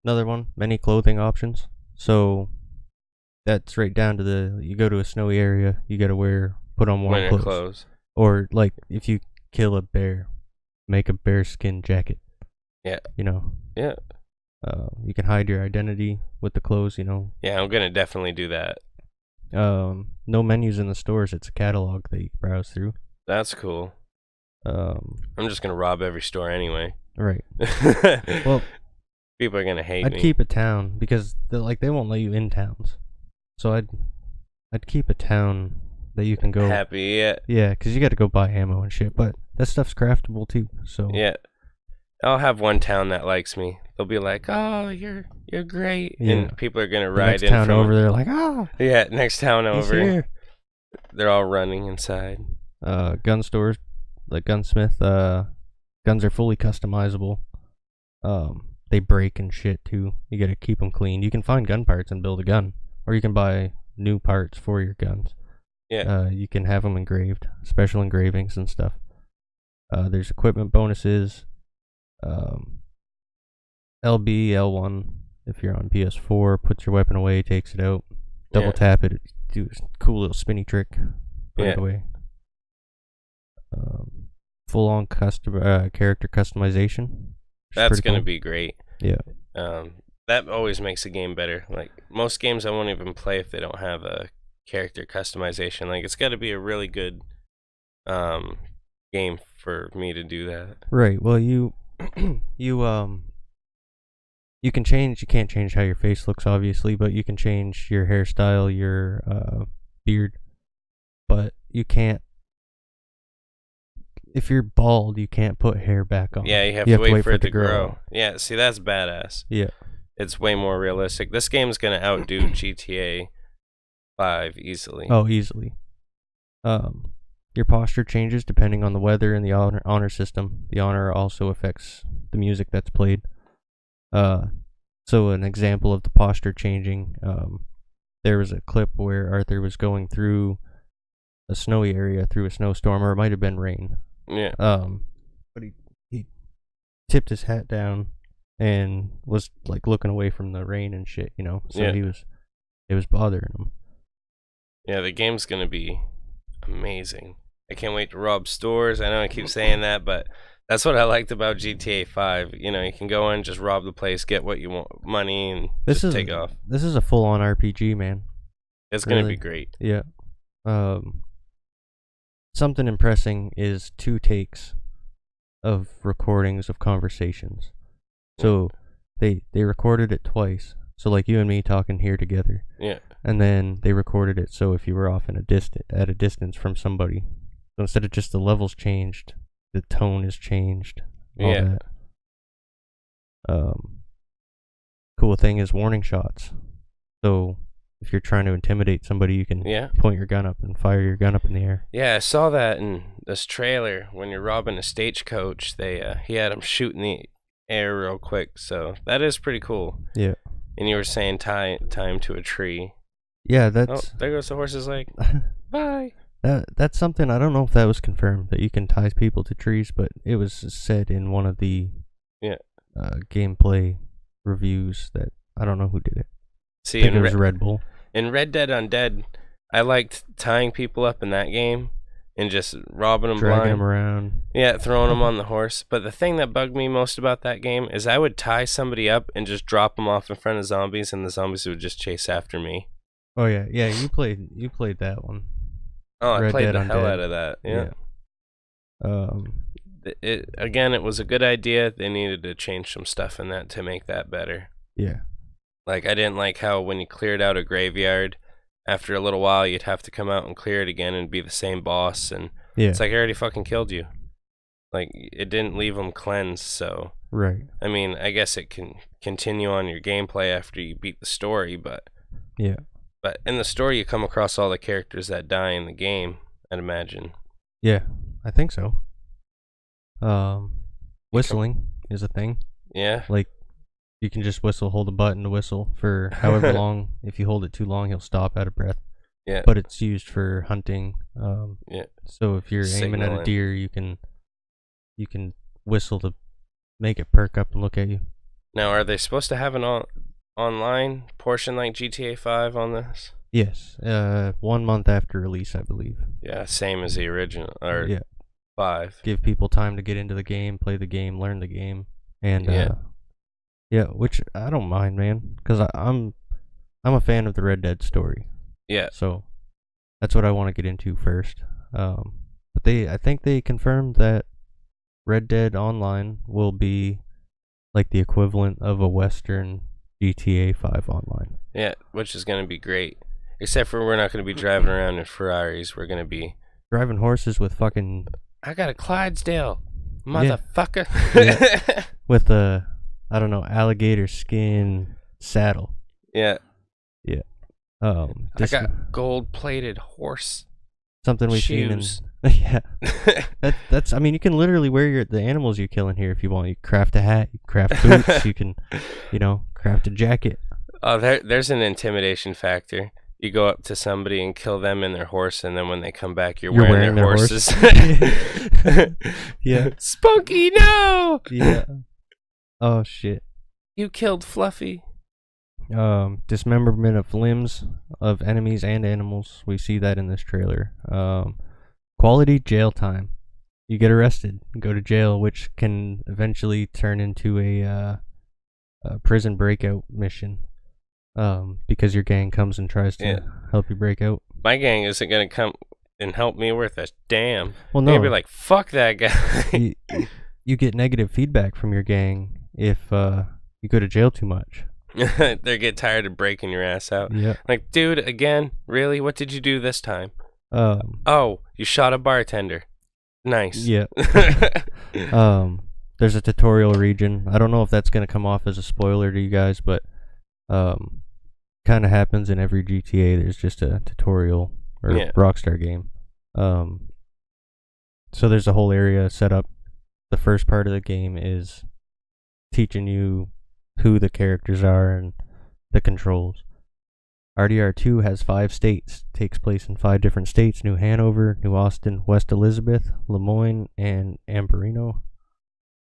Another one, many clothing options. So that's right down to you go to a snowy area, you got to put on warm clothes. Or, like, if you kill a bear, make a bear skin jacket. Yeah. Yeah. You can hide your identity with the clothes, Yeah, I'm going to definitely do that. No menus in the stores. It's a catalog that you can browse through. That's cool. I'm just going to rob every store anyway. Right. Well, people are going to hate me. I'd keep a town because they won't let you in towns. So I'd keep a town that you can go. Happy, yeah. Yeah, because you got to go buy ammo and shit. But that stuff's craftable too. So yeah. I'll have one town that likes me. They'll be like, "Oh, you're great," and people are gonna ride in town over there, like, "Oh, yeah, next town over." Here. They're all running inside. Gun stores, like Gunsmith. Guns are fully customizable. They break and shit too. You gotta keep them clean. You can find gun parts and build a gun, or you can buy new parts for your guns. Yeah. You can have them engraved, special engravings and stuff. There's equipment bonuses. LB, L1, if you're on PS4, puts your weapon away, takes it out. Double tap it, do a cool little spinny trick, put it away. Full-on character customization. That's going to be great. Yeah. That always makes a game better. Like, most games I won't even play if they don't have a character customization. Like, it's got to be a really good game for me to do that. Right. Well, you can change. You can't change how your face looks, obviously, but you can change your hairstyle, your beard. But you can't. If you're bald, you can't put hair back on. Yeah, you have to wait for it to grow. Yeah, see, that's badass. Yeah. It's way more realistic. This game's gonna outdo GTA 5 easily. Oh, easily. Your posture changes depending on the weather and the honor system. The honor also affects the music that's played. So an example of the posture changing, there was a clip where Arthur was going through a snowy area through a snowstorm, or it might have been rain. Yeah. But he tipped his hat down and was like looking away from the rain and shit, So it was bothering him. Yeah, the game's gonna be amazing. I can't wait to rob stores. I know I keep saying that, but that's what I liked about GTA 5. You can go in, just rob the place, get what you want, money, and take off. This is a full-on RPG, man. It's going to be great. Yeah. Something impressing is 2 takes of recordings of conversations. So they recorded it twice. So like you and me talking here together. Yeah. And then they recorded it so if you were off at a distance from somebody. So instead of just the levels changed, the tone is changed. All that. cool thing is warning shots. So if you're trying to intimidate somebody, you can point your gun up and fire your gun up in the air. Yeah, I saw that in this trailer. When you're robbing a stagecoach, he had him shoot in the air real quick. So that is pretty cool. Yeah. And you were saying tie him to a tree. Yeah, that's... Oh, there goes the horse's leg. Bye. That's something, I don't know if that was confirmed, that you can tie people to trees, but it was said in one of the gameplay reviews that, I don't know who did it. See, I think it was Red Bull. In Red Dead Undead, I liked tying people up in that game and just robbing them Dragging blind. them around. Yeah, throwing them on the horse. But the thing that bugged me most about that game is I would tie somebody up and just drop them off in front of zombies, and the zombies would just chase after me. Oh yeah, you played that one. Oh, Red I played Dead the Undead. hell out of that. Yeah. It was a good idea. They needed to change some stuff in that to make that better. Yeah. Like, I didn't like how when you cleared out a graveyard, after a little while, you'd have to come out and clear it again and be the same boss. And it's like, I already fucking killed you. Like, it didn't leave them cleansed, so... Right. I mean, I guess it can continue on your gameplay after you beat the story, but... Yeah. But in the story, you come across all the characters that die in the game, I'd imagine. Yeah, I think so. Whistling is a thing. Yeah? Like, you can just hold a button to whistle for however long. If you hold it too long, he'll stop out of breath. Yeah. But it's used for hunting. So if you're aiming at a deer, you can whistle to make it perk up and look at you. Now, are they supposed to have an online portion like GTA 5 on this? Yes. 1 month after release, I believe. Yeah, same as the original, or 5. Give people time to get into the game, play the game, learn the game, and which I don't mind, man, because I'm a fan of the Red Dead story. Yeah. So that's what I want to get into first. But I think they confirmed that Red Dead Online will be like the equivalent of a Western GTA 5 Online. Yeah, which is going to be great. Except for we're not going to be driving around in Ferraris. We're going to be driving horses with fucking... I got a Clydesdale, motherfucker. Yeah. With a, I don't know, alligator skin saddle. Yeah. Yeah. I got gold-plated horse something we've shoes. Seen in... Yeah. That's. I mean, you can literally wear the animals you kill in here if you want. You craft a hat, you craft boots, you can, craft a jacket. Oh, there's an intimidation factor. You go up to somebody and kill them and their horse, and then when they come back, you're wearing their horses. Yeah. Spunky, no! Yeah. Oh, shit. You killed Fluffy. Dismemberment of limbs of enemies and animals. We see that in this trailer. Quality jail time. You get arrested, go to jail, which can eventually turn into a prison breakout mission. Because your gang comes and tries to help you break out. My gang isn't gonna come and help me worth a damn. Well, no. They're gonna be like, fuck that guy. You get negative feedback from your gang if you go to jail too much. They get tired of breaking your ass out. Yeah. Like, dude, again? Really? What did you do this time? Oh, you shot a bartender. Nice. Yeah. There's a tutorial region. I don't know if that's gonna come off as a spoiler to you guys, but kind of happens in every GTA. There's just a tutorial or Rockstar game. So there's a whole area set up. The first part of the game is teaching you who the characters are and the controls. RDR2 has 5 states. Takes place in 5 different states: New Hanover, New Austin, West Elizabeth, Lemoyne, and Amberino.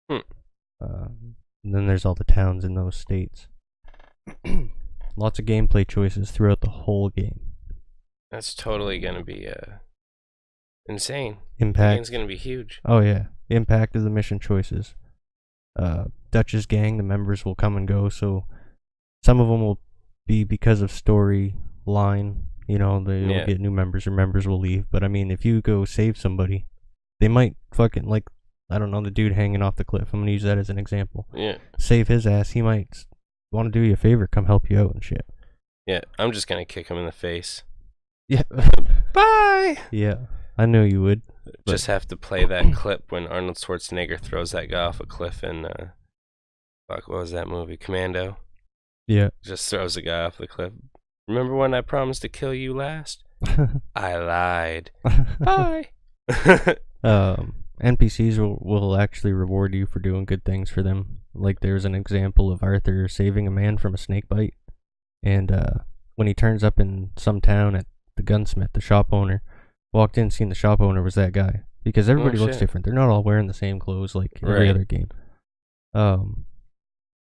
And then there's all the towns in those states. Lots of gameplay choices throughout the whole game. That's totally gonna be insane. Impact. The game's gonna be huge. Oh yeah, impact of the mission choices. Dutch's gang, the members will come and go, so some of them will be because of storyline. They'll get new members or members will leave. But I mean, if you go save somebody, they might fucking, like, I don't know, the dude hanging off the cliff. I'm gonna use that as an example. Yeah. Save his ass. He might want to do you a favor, come help you out and shit. Yeah, I'm just gonna kick him in the face. Yeah. Bye! Yeah, I knew you would. Just have to play that clip when Arnold Schwarzenegger throws that guy off a cliff in, what was that movie? Commando? Yeah. Just throws a guy off the cliff. Remember when I promised to kill you last? I lied. Bye. NPCs will actually reward you for doing good things for them. Like there's an example of Arthur saving a man from a snake bite, and when he turns up in some town at the gunsmith, the shop owner walked in, seen the shop owner was that guy, because everybody looks different. They're not all wearing the same clothes like every other game. Well,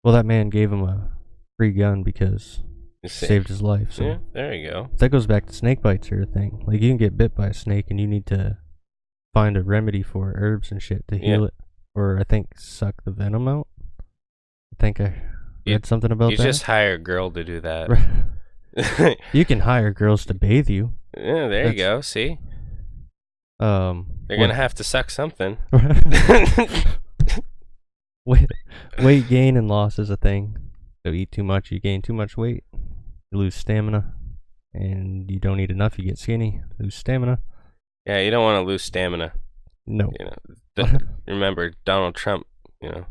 that man gave him a free gun because it saved his life. So yeah, there you go. That goes back to snake bites or a thing. Like you can get bit by a snake and you need to find a remedy for herbs and shit to heal it, or I think suck the venom out. I think I read something about that. You just hire a girl to do that. You can hire girls to bathe you. Yeah, there you go. See, they're gonna have to suck something. Weight gain and loss is a thing. So eat too much, you gain too much weight, you lose stamina, and you don't eat enough, you get skinny, lose stamina. Yeah, you don't want to lose stamina. No. You know, remember Donald Trump, you know,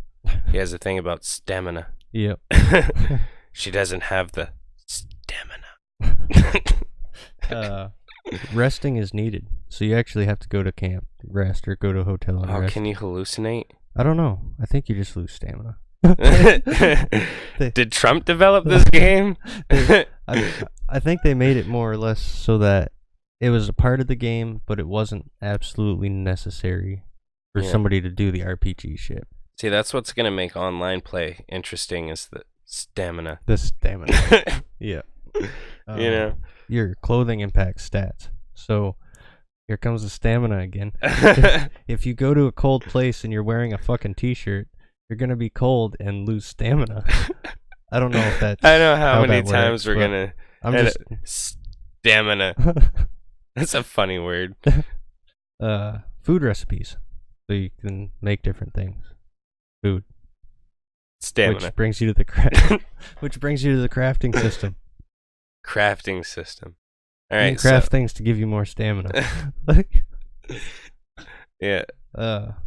he has a thing about stamina. Yep. She doesn't have the stamina. Resting is needed. So you actually have to go to camp, rest, or go to a hotel and rest. Can you hallucinate? I don't know. I think you just lose stamina. Did Trump develop this game? I think they made it more or less so that it was a part of the game, but it wasn't absolutely necessary for somebody to do the RPG shit. See, that's what's going to make online play interesting is the stamina. The stamina. Yeah. You know? Your clothing impacts stats. So here comes the stamina again. If you go to a cold place and you're wearing a fucking t-shirt, you're going to be cold and lose stamina. I don't know if that's I know how many times we're going to... I'm just... Stamina. That's a funny word. Food recipes. So you can make different things. Food. Stamina. Which brings you to the crafting system. Crafting system. All right. You can craft things to give you more stamina. Yeah.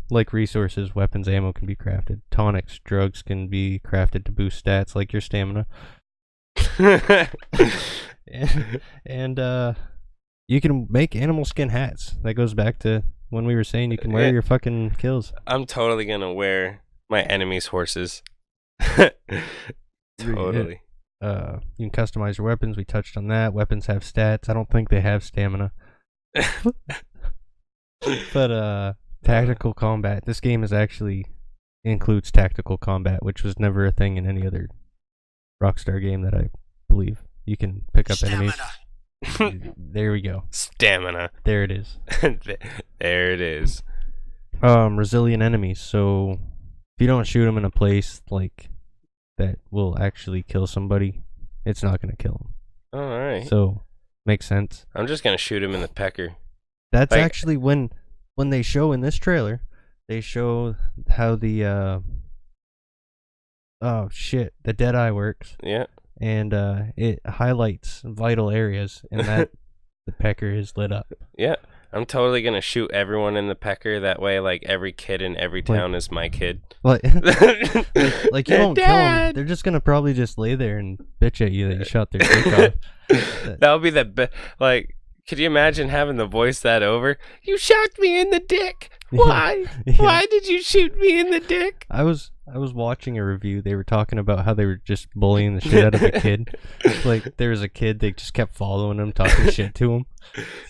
Like resources, weapons, ammo can be crafted. Tonics, drugs can be crafted to boost stats, like your stamina. and you can make animal skin hats. That goes back to when we were saying you can wear your fucking kills. I'm totally gonna wear my enemy's horses. Totally. You can customize your weapons. We touched on that. Weapons have stats. I don't think they have stamina. But tactical combat. This game actually includes tactical combat, which was never a thing in any other Rockstar game that I believe. You can pick up enemies. There we go. Stamina. There it is. There it is. Resilient enemies. So if you don't shoot them in a place like that will actually kill somebody, it's not going to kill them. All right. So makes sense. I'm just going to shoot him in the pecker. That's like, actually when they show in this trailer, they show how the the Deadeye works. Yeah. And it highlights vital areas, and that the pecker is lit up. Yeah. I'm totally going to shoot everyone in the pecker. That way, like, every kid in every town is my kid. Like you won't kill them. They're just going to probably just lay there and bitch at you that you shot their dick off. That'll be the best. Like, could you imagine having to voice that over? You shot me in the dick. Why? Yeah. Why did you shoot me in the dick? I was watching a review. They were talking about how they were just bullying the shit out of a kid. Like there was a kid, they just kept following him, talking shit to him.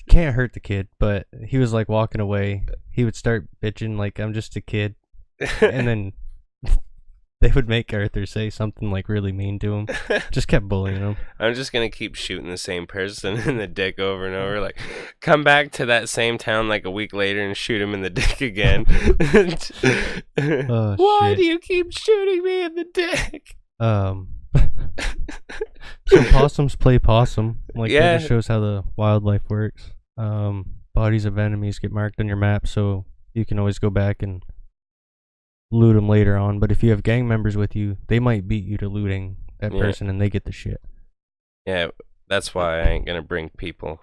Can't hurt the kid, but he was like walking away. He would start bitching like, I'm just a kid, and then they would make Arthur say something like really mean to him. Just kept bullying him. I'm just gonna keep shooting the same person in the dick over and over. Like, come back to that same town like a week later and shoot him in the dick again. Why do you keep shooting me in the dick? So possums play possum. Like that just shows how the wildlife works. Bodies of enemies get marked on your map, so you can always go back and loot them later on. But if you have gang members with you, they might beat you to looting that person and they get the shit. Yeah, that's why I ain't gonna bring people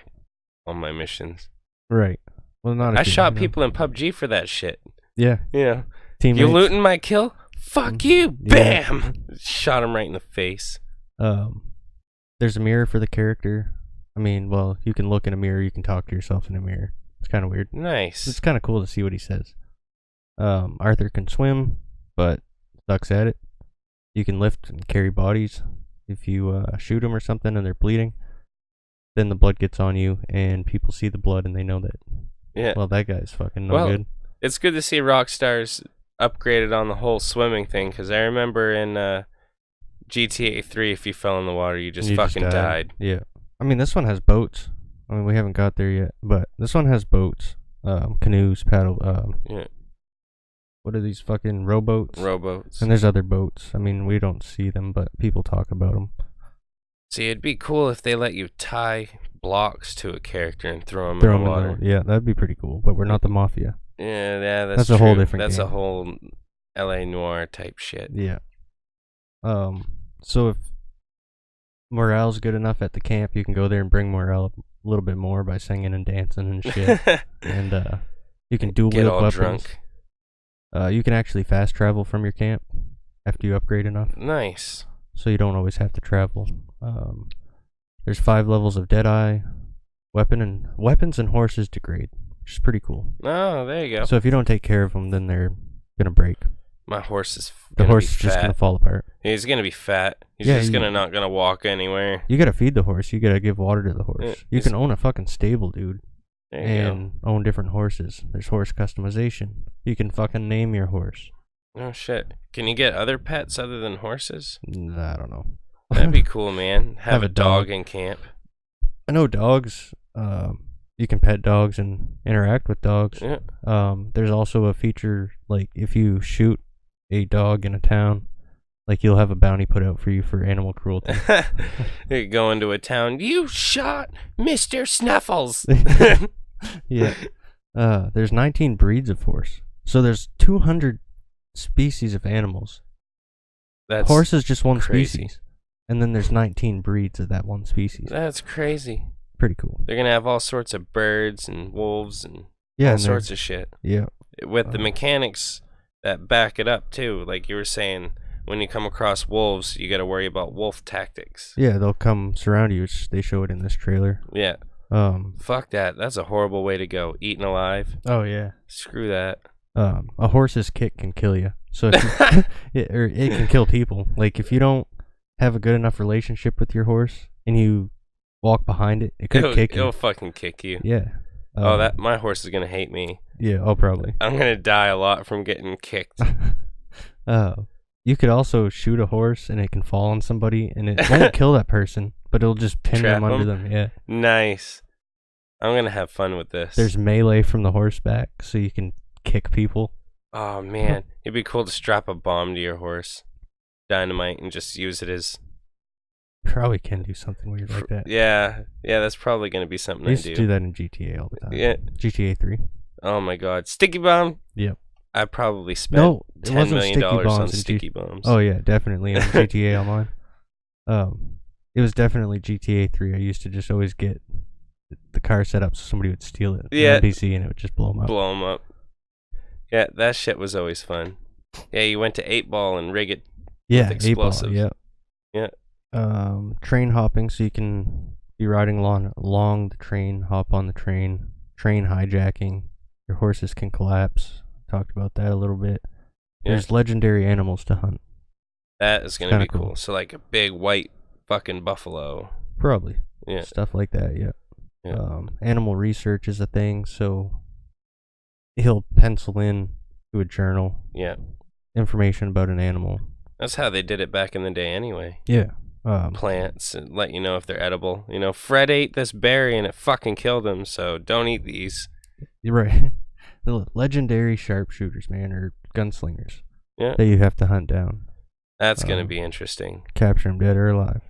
on my missions. Right. Well, not. I shot people in PUBG for that shit. Yeah. Yeah. Teammates. You looting my kill? Fuck you! Bam! Shot him right in the face. There's a mirror for the character. I mean, well, you can look in a mirror, you can talk to yourself in a mirror. It's kind of weird. Nice. It's kind of cool to see what he says. Arthur can swim, but sucks at it. You can lift and carry bodies. If you shoot them or something and they're bleeding, then the blood gets on you, and people see the blood and they know that. Yeah. Well, that guy's fucking no good. It's good to see Rockstar's upgraded on the whole swimming thing, because I remember in GTA 3, if you fell in the water, you just fucking died. Yeah. I mean, this one has boats. I mean, we haven't got there yet, but this one has boats, canoes, paddle. Yeah. What are these fucking rowboats? Rowboats. And there's other boats. I mean, we don't see them, but people talk about them. See, it'd be cool if they let you tie blocks to a character and throw them in the water. Yeah, that'd be pretty cool. But we're not the mafia. Yeah, that's a whole different game. That's a whole LA Noire type shit. Yeah. So if morale's good enough at the camp, you can go there and bring morale a little bit more by singing and dancing and shit. And you can dual wield weapons. Drunk. You can actually fast travel from your camp after you upgrade enough. Nice. So you don't always have to travel. There's 5 levels of Deadeye. Weapons and horses degrade, which is pretty cool. Oh, there you go. So if you don't take care of them, then they're gonna break. My horse is just gonna fall apart. He's gonna be fat. He's just not gonna walk anywhere. You gotta feed the horse. You gotta give water to the horse. You can own a fucking stable, dude. And own different horses. There's horse customization. You can fucking name your horse. Oh shit! Can you get other pets other than horses? I don't know. That'd be cool, man. Have a dog in camp. I know dogs. You can pet dogs and interact with dogs. Yeah. There's also a feature, like if you shoot a dog in a town, like you'll have a bounty put out for you for animal cruelty. You go into a town. You shot Mr. Snuffles. Yeah. There's 19 breeds of horse, so there's 200 species of animals. Horse is just one species, and then there's 19 breeds of that one species. That's crazy. Pretty cool. They're gonna have all sorts of birds and wolves and all sorts of shit. Yeah. With the mechanics that back it up too, like you were saying, when you come across wolves, you got to worry about wolf tactics. Yeah, they'll come surround you. They show it in this trailer. Yeah. Fuck that. That's a horrible way to go. Eaten alive. Oh yeah. Screw that. A horse's kick can kill you. So if you, it can kill people. Like if you don't have a good enough relationship with your horse and you walk behind it, it could kick you. It'll fucking kick you. Yeah. My horse is gonna hate me. Yeah. Oh, probably. I'm gonna die a lot from getting kicked. You could also shoot a horse and it can fall on somebody and it won't kill that person, but it'll just pin them under them. Yeah. Nice. I'm gonna have fun with this. There's melee from the horseback, so you can kick people. Oh man, it'd be cool to strap a bomb to your horse, dynamite, and just use it as. Probably can do something weird like that. Yeah, that's probably gonna be something I used to do that in GTA all the time. Yeah. GTA 3. Oh my god, sticky bomb. Yep. I probably spent $10 million on sticky bombs. Oh yeah, definitely in GTA Online. It was definitely GTA 3. I used to just always get the car set up so somebody would steal it. Yeah. NPC and it would just blow them up. Yeah, that shit was always fun. Yeah, you went to 8-ball and rig it with explosives. 8-ball, yeah. Train hopping, so you can be riding along the train, hop on the train hijacking. Your horses can collapse. Talked about that a little bit. Yeah. There's legendary animals to hunt. That is going to be cool. So like a big white fucking buffalo. Probably. Yeah. Stuff like that, yeah. Animal research is a thing, so he'll pencil in to a journal. Yeah. Information about an animal. That's how they did it back in the day anyway. Yeah. Plants and let you know if they're edible. You know, Fred ate this berry and it fucking killed him, so don't eat these. You're right. The legendary sharpshooters, man, or gunslingers. Yeah. That you have to hunt down. That's going to be interesting. Capture them dead or alive.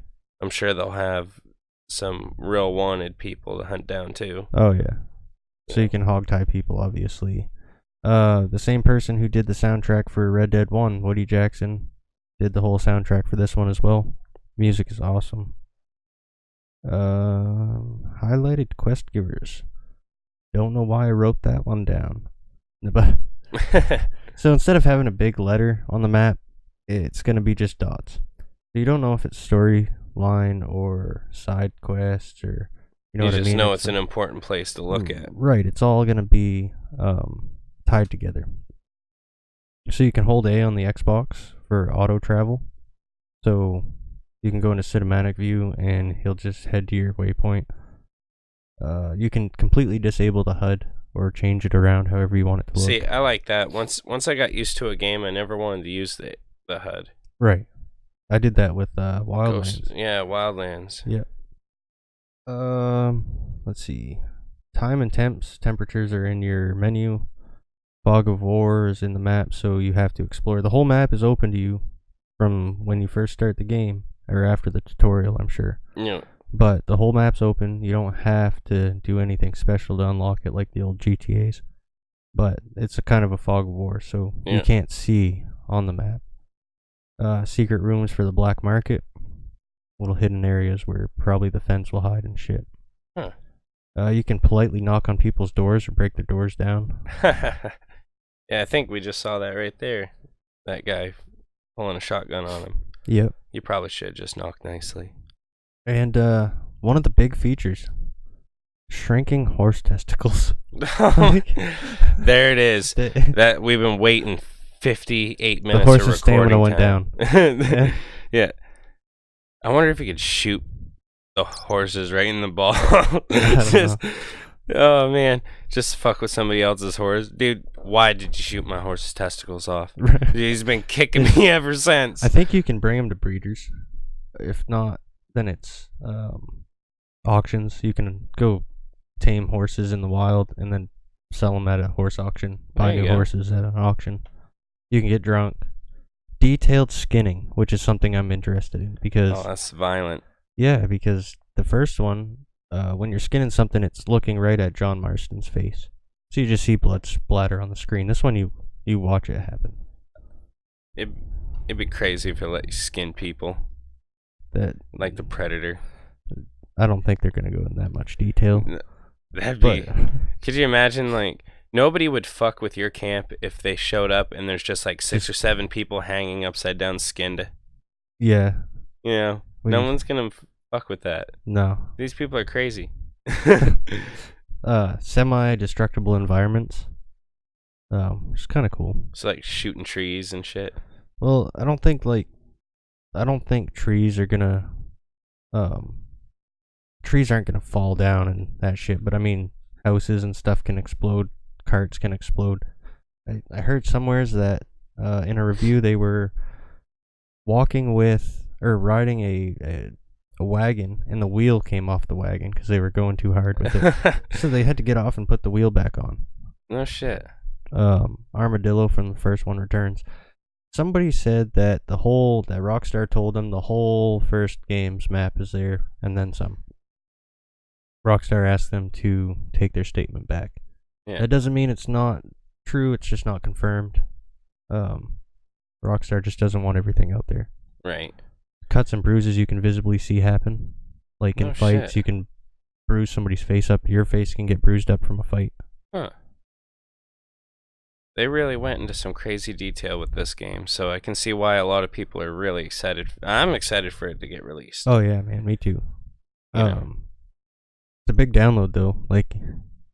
I'm sure they'll have some real wanted people to hunt down too. Oh yeah. So you can hogtie people, obviously. The same person who did the soundtrack for Red Dead 1, Woody Jackson, did the whole soundtrack for this one as well. Music is awesome. Highlighted quest givers. Don't know why I wrote that one down. But so instead of having a big letter on the map, it's going to be just dots. You don't know if it's storyline or side quests or you know what I mean. You just know it's an important place to look at. Right. It's all gonna be tied together. So you can hold A on the Xbox for auto travel. So you can go into cinematic view and he'll just head to your waypoint. You can completely disable the HUD or change it around however you want it to look. See, I like that. Once I got used to a game, I never wanted to use the HUD. Right. I did that with Wildlands. Yeah, Wildlands. Yeah. Let's see. Time and temperatures are in your menu. Fog of War is in the map, so you have to explore. The whole map is open to you from when you first start the game, or after the tutorial, I'm sure. Yeah. But the whole map's open. You don't have to do anything special to unlock it like the old GTAs. But it's a kind of a fog of war, so you can't see on the map. Secret rooms for the black market. Little hidden areas where probably the fence will hide and shit. Huh. You can politely knock on people's doors or break their doors down. Yeah, I think we just saw that right there. That guy pulling a shotgun on him. Yep. You probably should just knock nicely. And one of the big features, shrinking horse testicles. There it is. That we've been waiting 58 minutes. The horse's stamina went down. Yeah. I wonder if you could shoot the horses right in the ball. Oh man, just fuck with somebody else's horse, dude. Why did you shoot my horse's testicles off? He's been kicking me ever since. I think you can bring him to breeders. If not, then it's auctions. You can go tame horses in the wild and then sell them at a horse auction. Buy new horses at an auction. You can get drunk. Detailed skinning, which is something I'm interested in because that's violent. Yeah, because the first one, when you're skinning something, it's looking right at John Marston's face, so you just see blood splatter on the screen. This one, you watch it happen. It'd be crazy if it let you skin people. That like the Predator. I don't think they're gonna go in that much detail. That'd be. Could you imagine, like, nobody would fuck with your camp if they showed up and there's just like 6 or 7 people hanging upside down skinned. Yeah. You know, no one's gonna fuck with that. No. These people are crazy. Semi-destructible environments. It's kind of cool. It's like shooting trees and shit. Well, I don't think trees are gonna, trees aren't gonna fall down and that shit. But I mean, houses and stuff can explode. Carts can explode. I heard somewheres that in a review they were walking with or riding a wagon and the wheel came off the wagon because they were going too hard with it. So they had to get off and put the wheel back on. No shit. Armadillo from the first one returns. Somebody said that that Rockstar told them the whole first game's map is there and then some. Rockstar asked them to take their statement back. Yeah. That doesn't mean it's not true, it's just not confirmed. Rockstar just doesn't want everything out there. Right. Cuts and bruises you can visibly see happen. Like in fights, shit. you can bruise somebody's face up. Your face can get bruised up from a fight. Huh. They really went into some crazy detail with this game, so I can see why a lot of people are really excited. I'm excited for it to get released. Oh yeah, man, me too. It's a big download though. Like,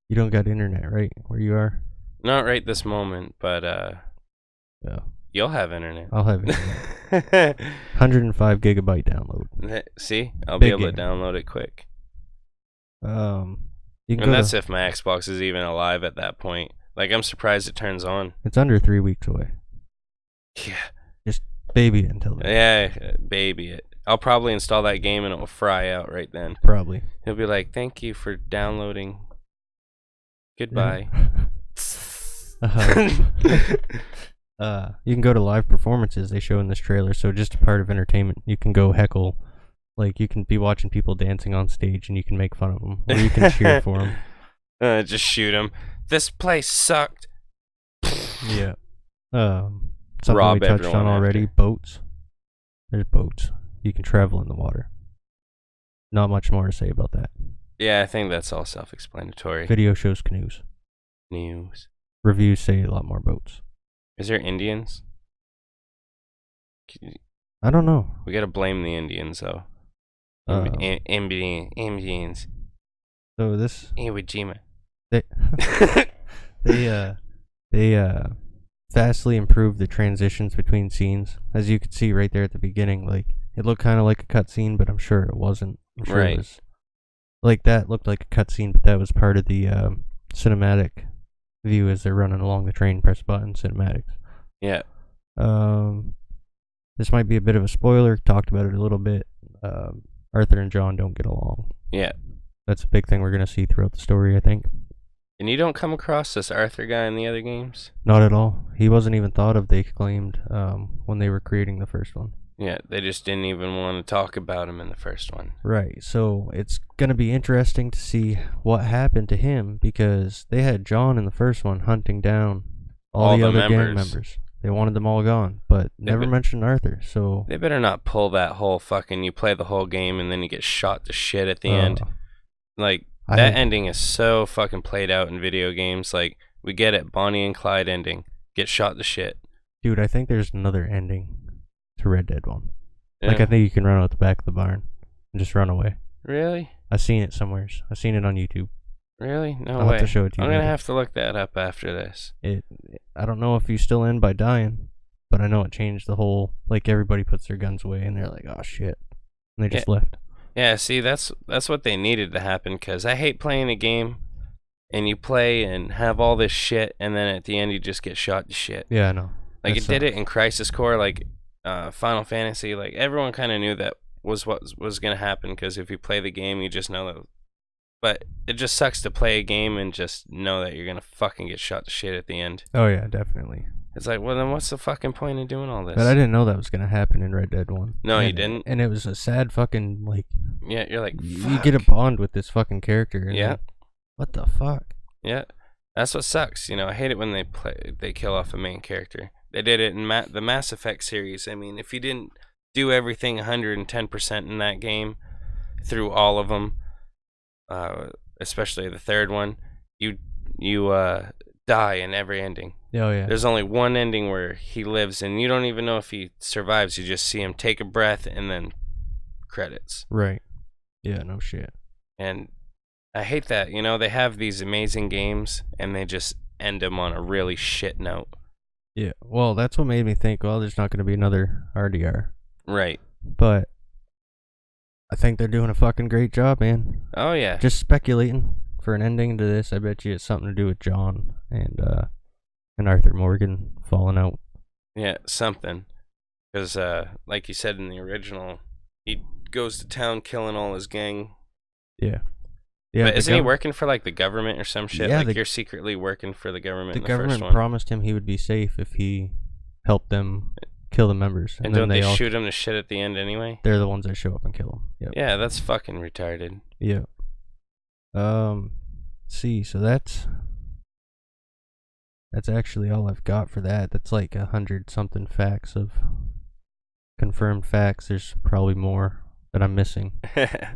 you don't got internet, right, where you are? Not right this moment, but yeah. You'll have internet. I'll have internet. 105 gigabyte download. See, I'll Big be able game. to download it quick. You can And that's if my Xbox is even alive at that point. Like, I'm surprised it turns on. It's under 3 weeks away. Yeah. Just baby it until then. Yeah, baby it. I'll probably install that game and it will fry out right then. Probably. It'll be like, thank you for downloading. Goodbye. You can go to live performances they show in this trailer, so just a part of entertainment. You can go heckle. Like, you can be watching people dancing on stage and you can make fun of them. Or you can cheer for them. Just shoot them. This place sucked. Yeah. Something Rob we touched on already. after. Boats. There's boats. You can travel in the water. Not much more to say about that. Yeah, I think that's all self-explanatory. Video shows canoes. News. Reviews say a lot more boats. Is there Indians? I don't know. We gotta blame the Indians, though. Indians. So this Iwo Jima. They vastly improved the transitions between scenes, as you could see right there at the beginning. Like, it looked kind of like a cutscene, but I'm sure it wasn't. I'm sure Right. it was, like, that looked like a cutscene, but that was part of the cinematic view as they're running along the train. Press button, cinematics. Yeah. This might be a bit of a spoiler. Talked about it a little bit. Arthur and John don't get along. Yeah. That's a big thing we're gonna see throughout the story, I think. And you don't come across this Arthur guy in the other games? Not at all. He wasn't even thought of, they claimed, when they were creating the first one. Yeah, they just didn't even want to talk about him in the first one. Right, so it's going to be interesting to see what happened to him, because they had John in the first one hunting down all the other gang members. They wanted them all gone, but never mentioned Arthur, so... They better not pull that whole fucking, you play the whole game and then you get shot to shit at the end. Like, that ending is so fucking played out in video games. Like, we get it, Bonnie and Clyde ending. Get shot to shit. Dude, I think there's another ending to Red Dead 1. Yeah. Like, I think you can run out the back of the barn and just run away. Really? I've seen it somewhere. I've seen it on YouTube. Really? No I'll way. have to show it to you I'm going to later. have to look that up after this. I don't know if you still end by dying, but I know it changed the whole, like, everybody puts their guns away and they're like, oh shit. And they just left. Yeah, see, that's what they needed to happen, because I hate playing a game and you play and have all this shit and then at the end you just get shot to shit. Yeah, I know. Like, it did it in Crisis Core, like Final Fantasy. Like, everyone kind of knew that was what was going to happen, because if you play the game, you just know that. But it just sucks to play a game and just know that you're going to fucking get shot to shit at the end. Oh, yeah, definitely. It's like, well, then what's the fucking point of doing all this? But I didn't know that was going to happen in Red Dead 1. No, you didn't? And it was a sad fucking, like... Yeah, you're like, you get a bond with this fucking character. And yeah. What the fuck? Yeah. That's what sucks. You know, I hate it when they kill off a main character. They did it in the Mass Effect series. I mean, if you didn't do everything 110% in that game through all of them, especially the third one, you die in every ending. Oh, yeah. There's only one ending where he lives, and you don't even know if he survives. You just see him take a breath, and then credits. Right. Yeah, no shit. And I hate that. You know, they have these amazing games, and they just end them on a really shit note. Yeah, well, that's what made me think, well, there's not going to be another RDR. Right. But I think they're doing a fucking great job, man. Oh, yeah. Just speculating for an ending to this. I bet you it's something to do with John and Arthur Morgan falling out. Yeah, something. Because, like you said in the original, he goes to town killing all his gang. Yeah. Yeah, but isn't he working for, like, the government or some shit? Yeah, like, you're secretly working for the government in the first one. The government promised him he would be safe if he helped them kill the members. And don't they shoot him to shit at the end anyway? They're the ones that show up and kill him. Yep. Yeah, that's fucking retarded. Yeah. Let's see, so that's actually all I've got for that. That's like 100-something facts of confirmed facts. There's probably more that I'm missing.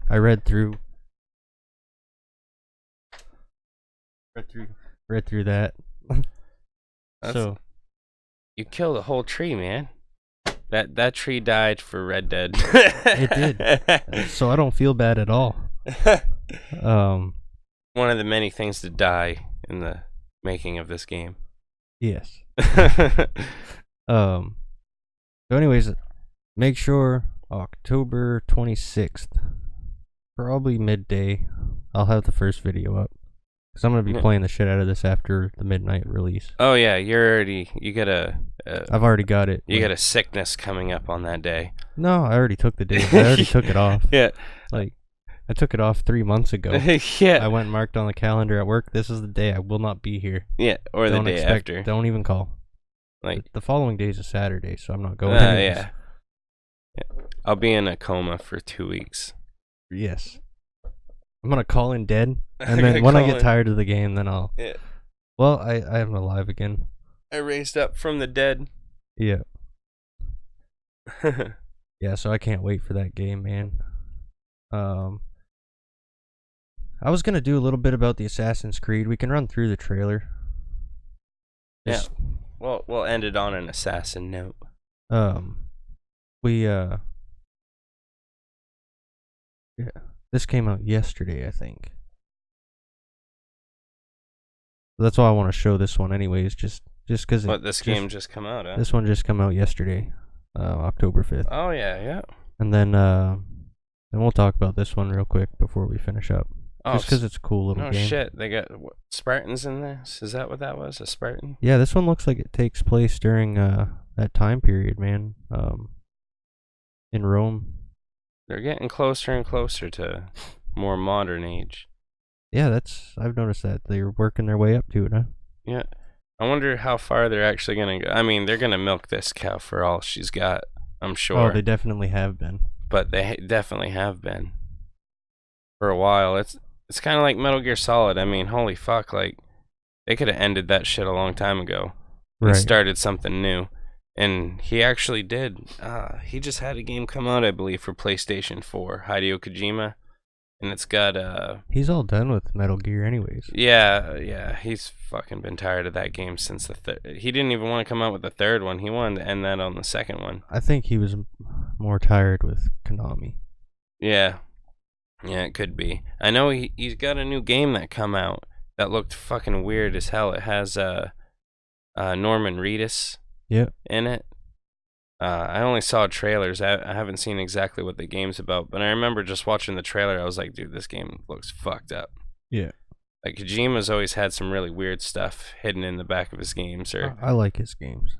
I read through that. So you killed a whole tree, man. That tree died for Red Dead. It did. So I don't feel bad at all. One of the many things to die in the making of this game. Yes. So anyways, make sure October 26th, probably midday, I'll have the first video up. Because I'm going to be playing the shit out of this after the midnight release. Oh, yeah, you got I've already got it. You got a sickness coming up on that day. No, I already took the day. I already took it off. Yeah. Like, I took it off 3 months ago. Yeah. I went and marked on the calendar at work, this is the day I will not be here. Yeah, or the day after. Don't even call. Like the following day is a Saturday, so I'm not going yeah. I'll be in a coma for 2 weeks. Yes. I'm going to call in dead, and then when I get tired of the game, then I'll... Yeah. Well, I am alive again. I raised up from the dead. Yeah. Yeah, so I can't wait for that game, man. I was going to do a little bit about the Assassin's Creed. We can run through the trailer. Yeah. Well, we'll end it on an assassin note. yeah, this came out yesterday, I think. That's why I want to show this one, anyways. Just because this game just come out, huh? This one just come out yesterday, October 5th. Oh yeah. And then we'll talk about this one real quick before we finish up. Just because it's a cool little game. Oh shit! They got Spartans in this. Is that what that was? A Spartan? Yeah, this one looks like it takes place during that time period, man. In Rome. They're getting closer and closer to more modern age. Yeah, I've noticed that they're working their way up to it, huh? Yeah, I wonder how far they're actually gonna go. I mean, they're gonna milk this cow for all she's got, I'm sure. Oh, they definitely have been. But they definitely have been for a while. It's kind of like Metal Gear Solid. I mean, holy fuck, like they could have ended that shit a long time ago and started something new. And he actually did. He just had a game come out, I believe, for PlayStation 4, Hideo Kojima. And it's got he's all done with Metal Gear anyways. Yeah, he's fucking been tired of that game since the third. He didn't even want to come out with the third one. He wanted to end that on the second one. I think he was more tired with Konami. Yeah, it could be. I know he's got a new game that come out that looked fucking weird as hell. It has Norman Reedus in it. I only saw trailers. I haven't seen exactly what the game's about, but I remember just watching the trailer. I was like, dude, this game looks fucked up. Yeah. Like, Kojima's always had some really weird stuff hidden in the back of his games. I like his games.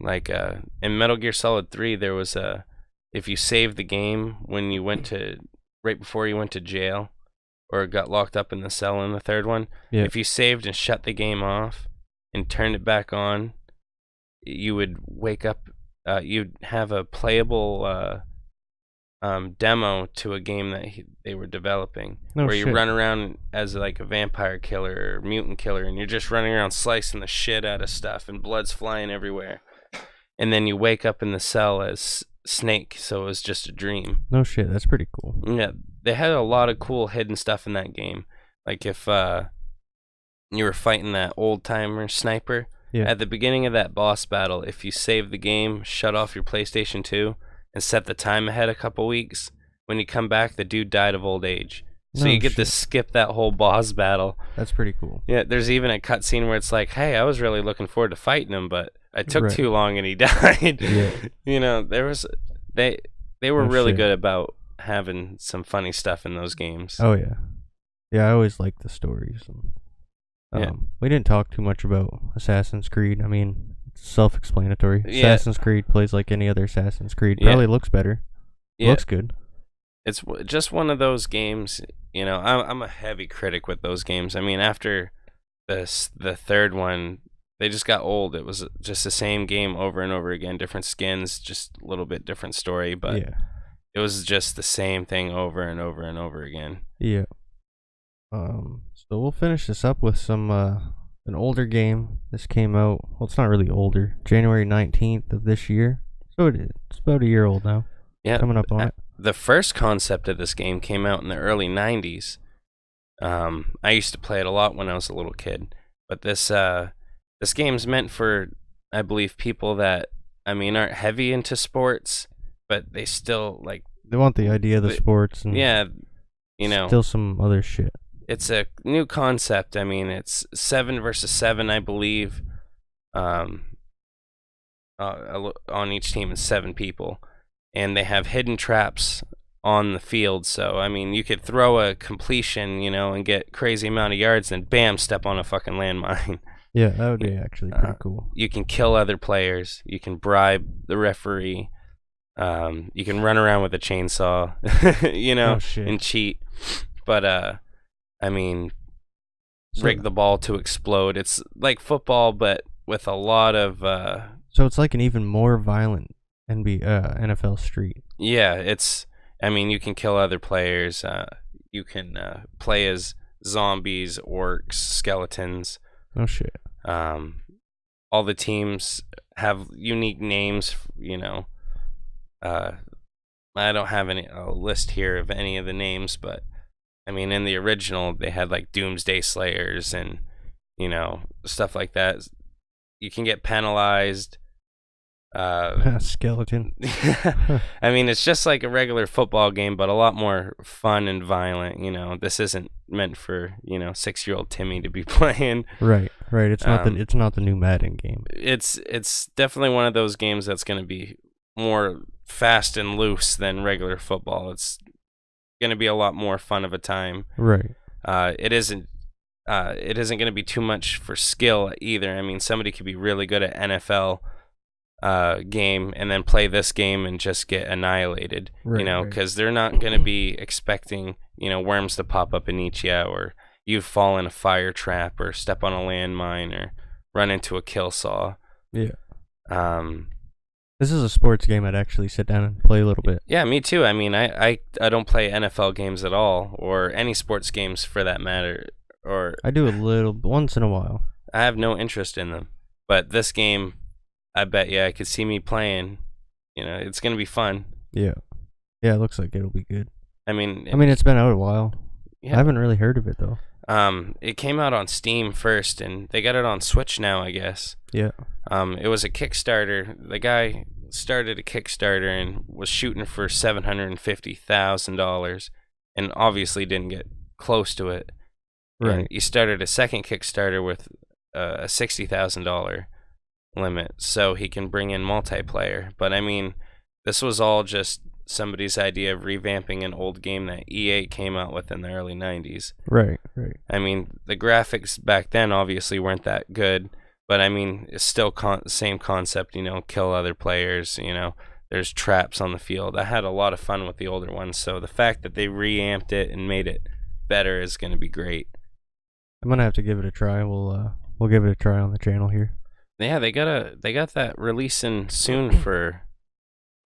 Like, in Metal Gear Solid 3, there was if you saved the game when you right before you went to jail, or got locked up in the cell in the third one, if you saved and shut the game off and turned it back on, you would wake up. You'd have a playable demo to a game that they were developing, where you run around as like a vampire killer or mutant killer, and you're just running around slicing the shit out of stuff, and blood's flying everywhere. And then you wake up in the cell as Snake, so it was just a dream. No shit, that's pretty cool. Yeah, they had a lot of cool hidden stuff in that game. Like if you were fighting that old-timer sniper, at the beginning of that boss battle, if you save the game, shut off your PlayStation 2, and set the time ahead a couple weeks, when you come back, the dude died of old age. So you get to skip that whole boss battle. That's pretty cool. Yeah, there's even a cutscene where it's like, hey, I was really looking forward to fighting him, but I took too long and he died. You know, they were really good about having some funny stuff in those games. Oh, yeah. Yeah, I always liked the stories. We didn't talk too much about Assassin's Creed. I mean, it's self-explanatory. Assassin's Creed plays like any other Assassin's Creed. Probably looks better. Looks good. It's just one of those games, you know, I'm a heavy critic with those games. I mean, after the third one, they just got old. It was just the same game over and over again, different skins, just a little bit different story, but it was just the same thing over and over and over again. Yeah. So we'll finish this up with some an older game. This came out, well, it's not really older, January 19th of this year. So it's about a year old now. Yeah. Coming up on it. The first concept of this game came out in the early 90s. I used to play it a lot when I was a little kid. But this game's meant for, I believe, people that, I mean, aren't heavy into sports, but they still, like... They want the idea of the sports. And you know. Still some other shit. It's a new concept. I mean, it's 7 versus 7, I believe. On each team is 7 people. And they have hidden traps on the field. So, I mean, you could throw a completion, you know, and get crazy amount of yards, and bam, step on a fucking landmine. Yeah, that would be actually pretty cool. You can kill other players. You can bribe the referee. You can run around with a chainsaw, you know, and cheat. But, I mean, rig the ball to explode. It's like football, but with a lot of... So it's like an even more violent NFL Street. Yeah, I mean, you can kill other players. You can play as zombies, orcs, skeletons. Oh, shit. All the teams have unique names, you know. I don't have a list here of any of the names, but I mean, in the original, they had like Doomsday Slayers and, you know, stuff like that. You can get penalized Skeleton. I mean, it's just like a regular football game, but a lot more fun and violent. This isn't meant for 6-year-old Timmy to be playing. Right. It's not the new Madden game. It's definitely one of those games that's going to be more fast and loose than regular football. It's going to be a lot more fun of a time. Right. It isn't going to be too much for skill either. I mean, somebody could be really good at NFL game and then play this game and just get annihilated, because they're not going to be expecting, worms to pop up and eat you, or you fall in a fire trap, or step on a landmine, or run into a kill saw. Yeah. This is a sports game I'd actually sit down and play a little bit. Yeah, me too. I mean, I don't play NFL games at all, or any sports games for that matter. Or I do a little once in a while. I have no interest in them, but this game, I bet you I could see me playing. It's gonna be fun. Yeah, it looks like it'll be good. I mean, it's been out a while. Yeah. I haven't really heard of it though. It came out on Steam first, and they got it on Switch now, I guess. Yeah. It was a Kickstarter. The guy started a Kickstarter and was shooting for $750,000, and obviously didn't get close to it. Right. And he started a second Kickstarter with a $60,000 limit, so he can bring in multiplayer. But I mean, this was all just somebody's idea of revamping an old game that EA came out with in the early 90s. Right. I mean, the graphics back then obviously weren't that good, but I mean, it's still same concept, kill other players, there's traps on the field. I had a lot of fun with the older ones, so the fact that they reamped it and made it better is going to be great. I'm going to have to give it a try. We'll give it a try on the channel here. Yeah, they got that releasing soon for,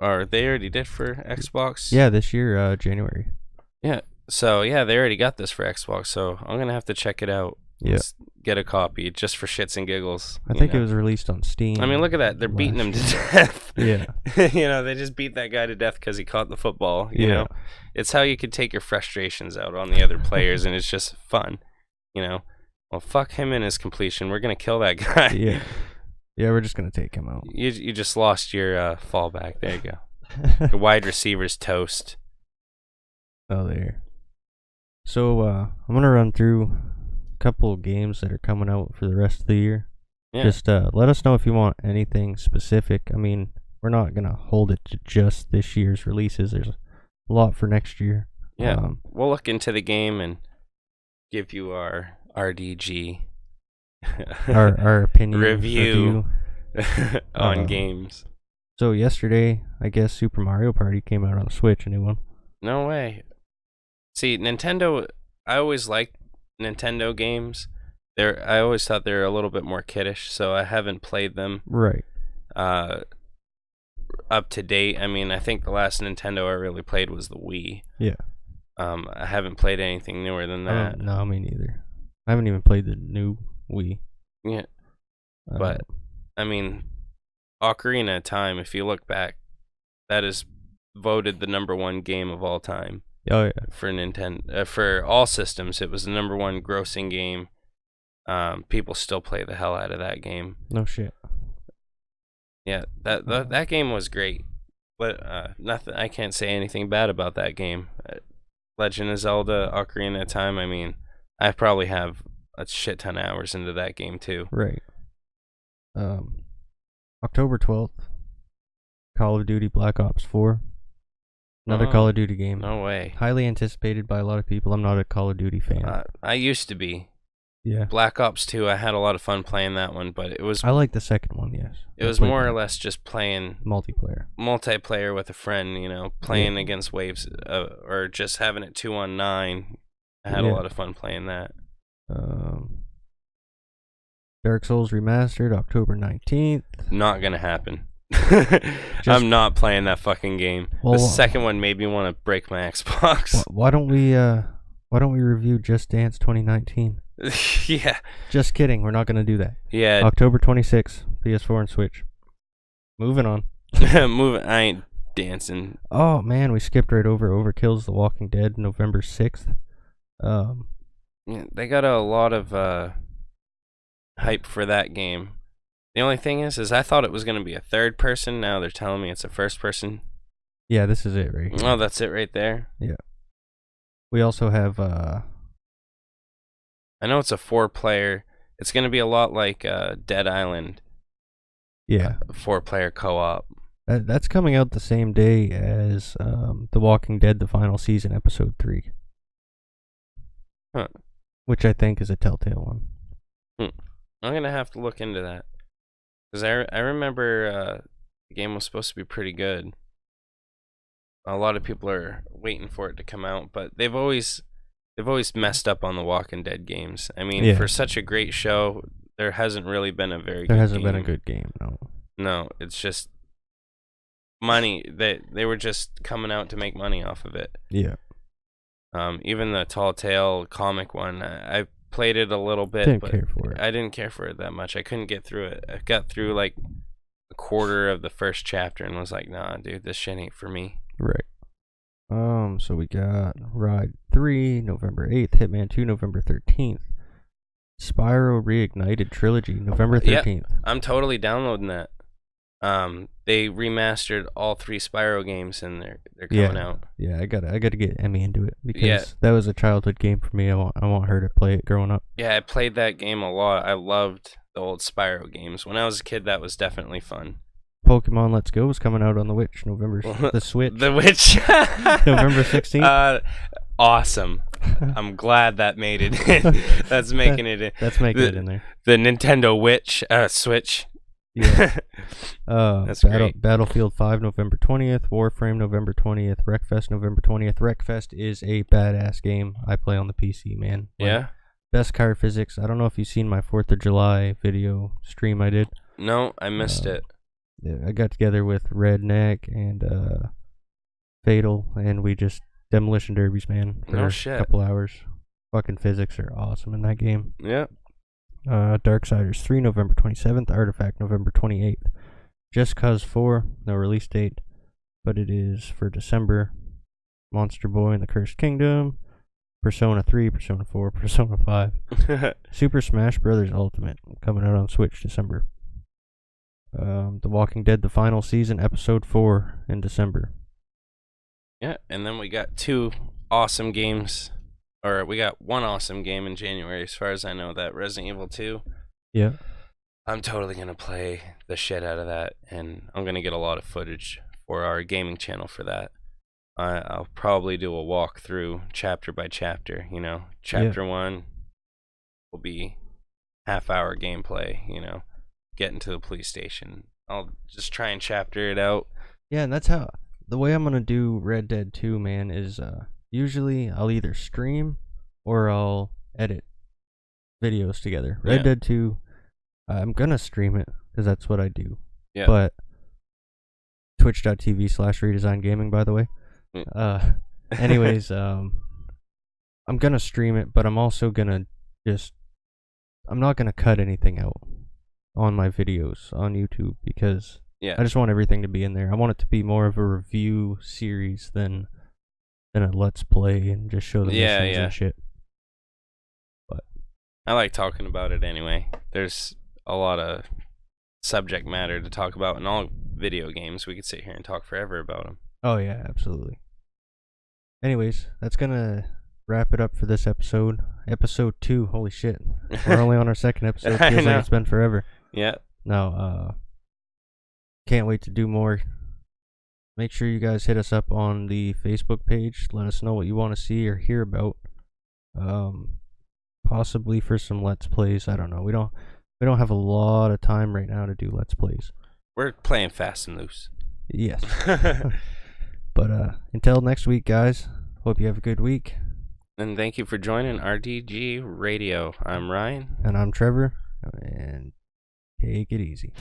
or they already did for Xbox. Yeah, this year, January. Yeah, so yeah, they already got this for Xbox. So I'm gonna have to check it out. Yeah, get a copy just for shits and giggles. I think it was released on Steam. I mean, look at that, they're beating him to death. Yeah, they just beat that guy to death because he caught the football. You know, it's how you could take your frustrations out on the other players, and it's just fun. Well, fuck him and his completion. We're gonna kill that guy. Yeah, we're just gonna take him out. You just lost your fallback. There you go. Your wide receiver's toast. Oh, there. So I'm gonna run through a couple of games that are coming out for the rest of the year. Yeah. Just let us know if you want anything specific. I mean, we're not gonna hold it to just this year's releases. There's a lot for next year. Yeah, we'll look into the game and give you our RDG. our opinion review on games. So yesterday, I guess Super Mario Party came out on the Switch, a new one. No way. See, Nintendo, I always liked Nintendo games. I always thought they were a little bit more kiddish, so I haven't played them. Right. Up to date. I mean, I think the last Nintendo I really played was the Wii. Yeah. I haven't played anything newer than that. No, me neither. I haven't even played the new Wii. Yeah. But I mean, Ocarina of Time, if you look back, that is voted the #1 game of all time. Oh yeah. For Nintendo, for all systems, it was the #1 grossing game. People still play the hell out of that game. No shit. Yeah, that game was great. But nothing. I can't say anything bad about that game. Legend of Zelda: Ocarina of Time. I mean, I probably have a shit ton of hours into that game too. Right. October 12th, Call of Duty Black Ops 4. Another Call of Duty game. No way. Highly anticipated by a lot of people. I'm not a Call of Duty fan. I used to be. Yeah. Black Ops 2, I had a lot of fun playing that one, but it was... I like the second one, yes. It was more or less just playing... Multiplayer with a friend, playing against waves, or just having it 2-on-9. I had a lot of fun playing that. Dark Souls Remastered, October 19th. Not gonna happen. I'm not playing that fucking game. Well, the second one made me want to break my Xbox. Why don't we review Just Dance 2019? Yeah. Just kidding. We're not gonna do that. Yeah. October 26th, PS4 and Switch. Moving on. I ain't dancing. Oh man, we skipped right over Overkill's The Walking Dead, November 6th. Yeah, they got a lot of hype for that game. The only thing is I thought it was going to be a third person. Now they're telling me it's a first person. Yeah, this is it right here. Oh, that's it right there. Yeah. We also have I know it's a 4-player. It's going to be a lot like Dead Island. Yeah. 4-player co-op. That's coming out the same day as The Walking Dead, the final season, episode 3. Huh. Which I think is a Telltale one. I'm going to have to look into that. Because I remember the game was supposed to be pretty good. A lot of people are waiting for it to come out, but they've always messed up on the Walking Dead games. I mean, for such a great show, there hasn't really been a very good game. There hasn't been a good game, no. No, it's just money. They were just coming out to make money off of it. Yeah. Even the Tall Tale comic one, I played it a little bit, Didn't care for it. I didn't care for it that much. I couldn't get through it. I got through like a quarter of the first chapter and was like, nah, dude, this shit ain't for me. Right. So we got Ride 3, November 8th, Hitman 2, November 13th. Spyro Reignited Trilogy, November 13th. Yeah, I'm totally downloading that. They remastered all 3 Spyro games and they're coming out. Yeah, I gotta get Emmy into it because that was a childhood game for me. I want her to play it growing up. Yeah, I played that game a lot. I loved the old Spyro games. When I was a kid, that was definitely fun. Pokemon Let's Go is coming out on the the Switch. The Switch. November 16th. Awesome. I'm glad that made it in. That's making it in. That's making it in there. The Nintendo Switch. Yeah. That's great. Battlefield 5, November 20th. Warframe, November 20th. Wreckfest, November 20th. Wreckfest is a badass game. I play on the PC, man. Yeah. Best car physics. I don't know if you've seen my 4th of July video stream I did. No, I missed it. Yeah, I got together with Redneck and Fatal, and we just demolition derbies, man, for a couple hours. Fucking physics are awesome in that game. Yeah. Darksiders 3, November 27th. Artifact, November 28th. Just Cause 4, no release date, but it is for December. Monster Boy and the Cursed Kingdom. Persona 3, Persona 4, Persona 5. Super Smash Bros. Ultimate, coming out on Switch, December. The Walking Dead, the final season, episode 4 in December. Yeah, and then we got 2 awesome games. Or we got 1 awesome game in January, as far as I know, that Resident Evil 2. Yeah. I'm totally going to play the shit out of that, and I'm going to get a lot of footage for our gaming channel for that. I'll probably do a walkthrough chapter by chapter, you know. Chapter 1 will be half-hour gameplay, you know, getting to the police station. I'll just try and chapter it out. Yeah, and that's how, the way I'm going to do Red Dead 2, man, is usually I'll either stream or I'll edit videos together. Red Dead 2, I'm going to stream it because that's what I do. Yeah. But twitch.tv/redesigned gaming, by the way. Anyways, I'm going to stream it, but I'm also going to I'm not going to cut anything out on my videos on YouTube because I just want everything to be in there. I want it to be more of a review series than a let's play and just show the missions and shit. But I like talking about it anyway. There's a lot of subject matter to talk about in all video games. We could sit here and talk forever about them. Oh yeah, absolutely. Anyways, that's gonna wrap it up for this episode. Episode 2. Holy shit, we're only on our second episode. Feels like it's been forever. Yeah. No, can't wait to do more. Make sure you guys hit us up on the Facebook page. Let us know what you want to see or hear about. Possibly for some Let's Plays. I don't know. We don't have a lot of time right now to do Let's Plays. We're playing fast and loose. Yes. But until next week, guys. Hope you have a good week. And thank you for joining RDG Radio. I'm Ryan. And I'm Trevor. And take it easy.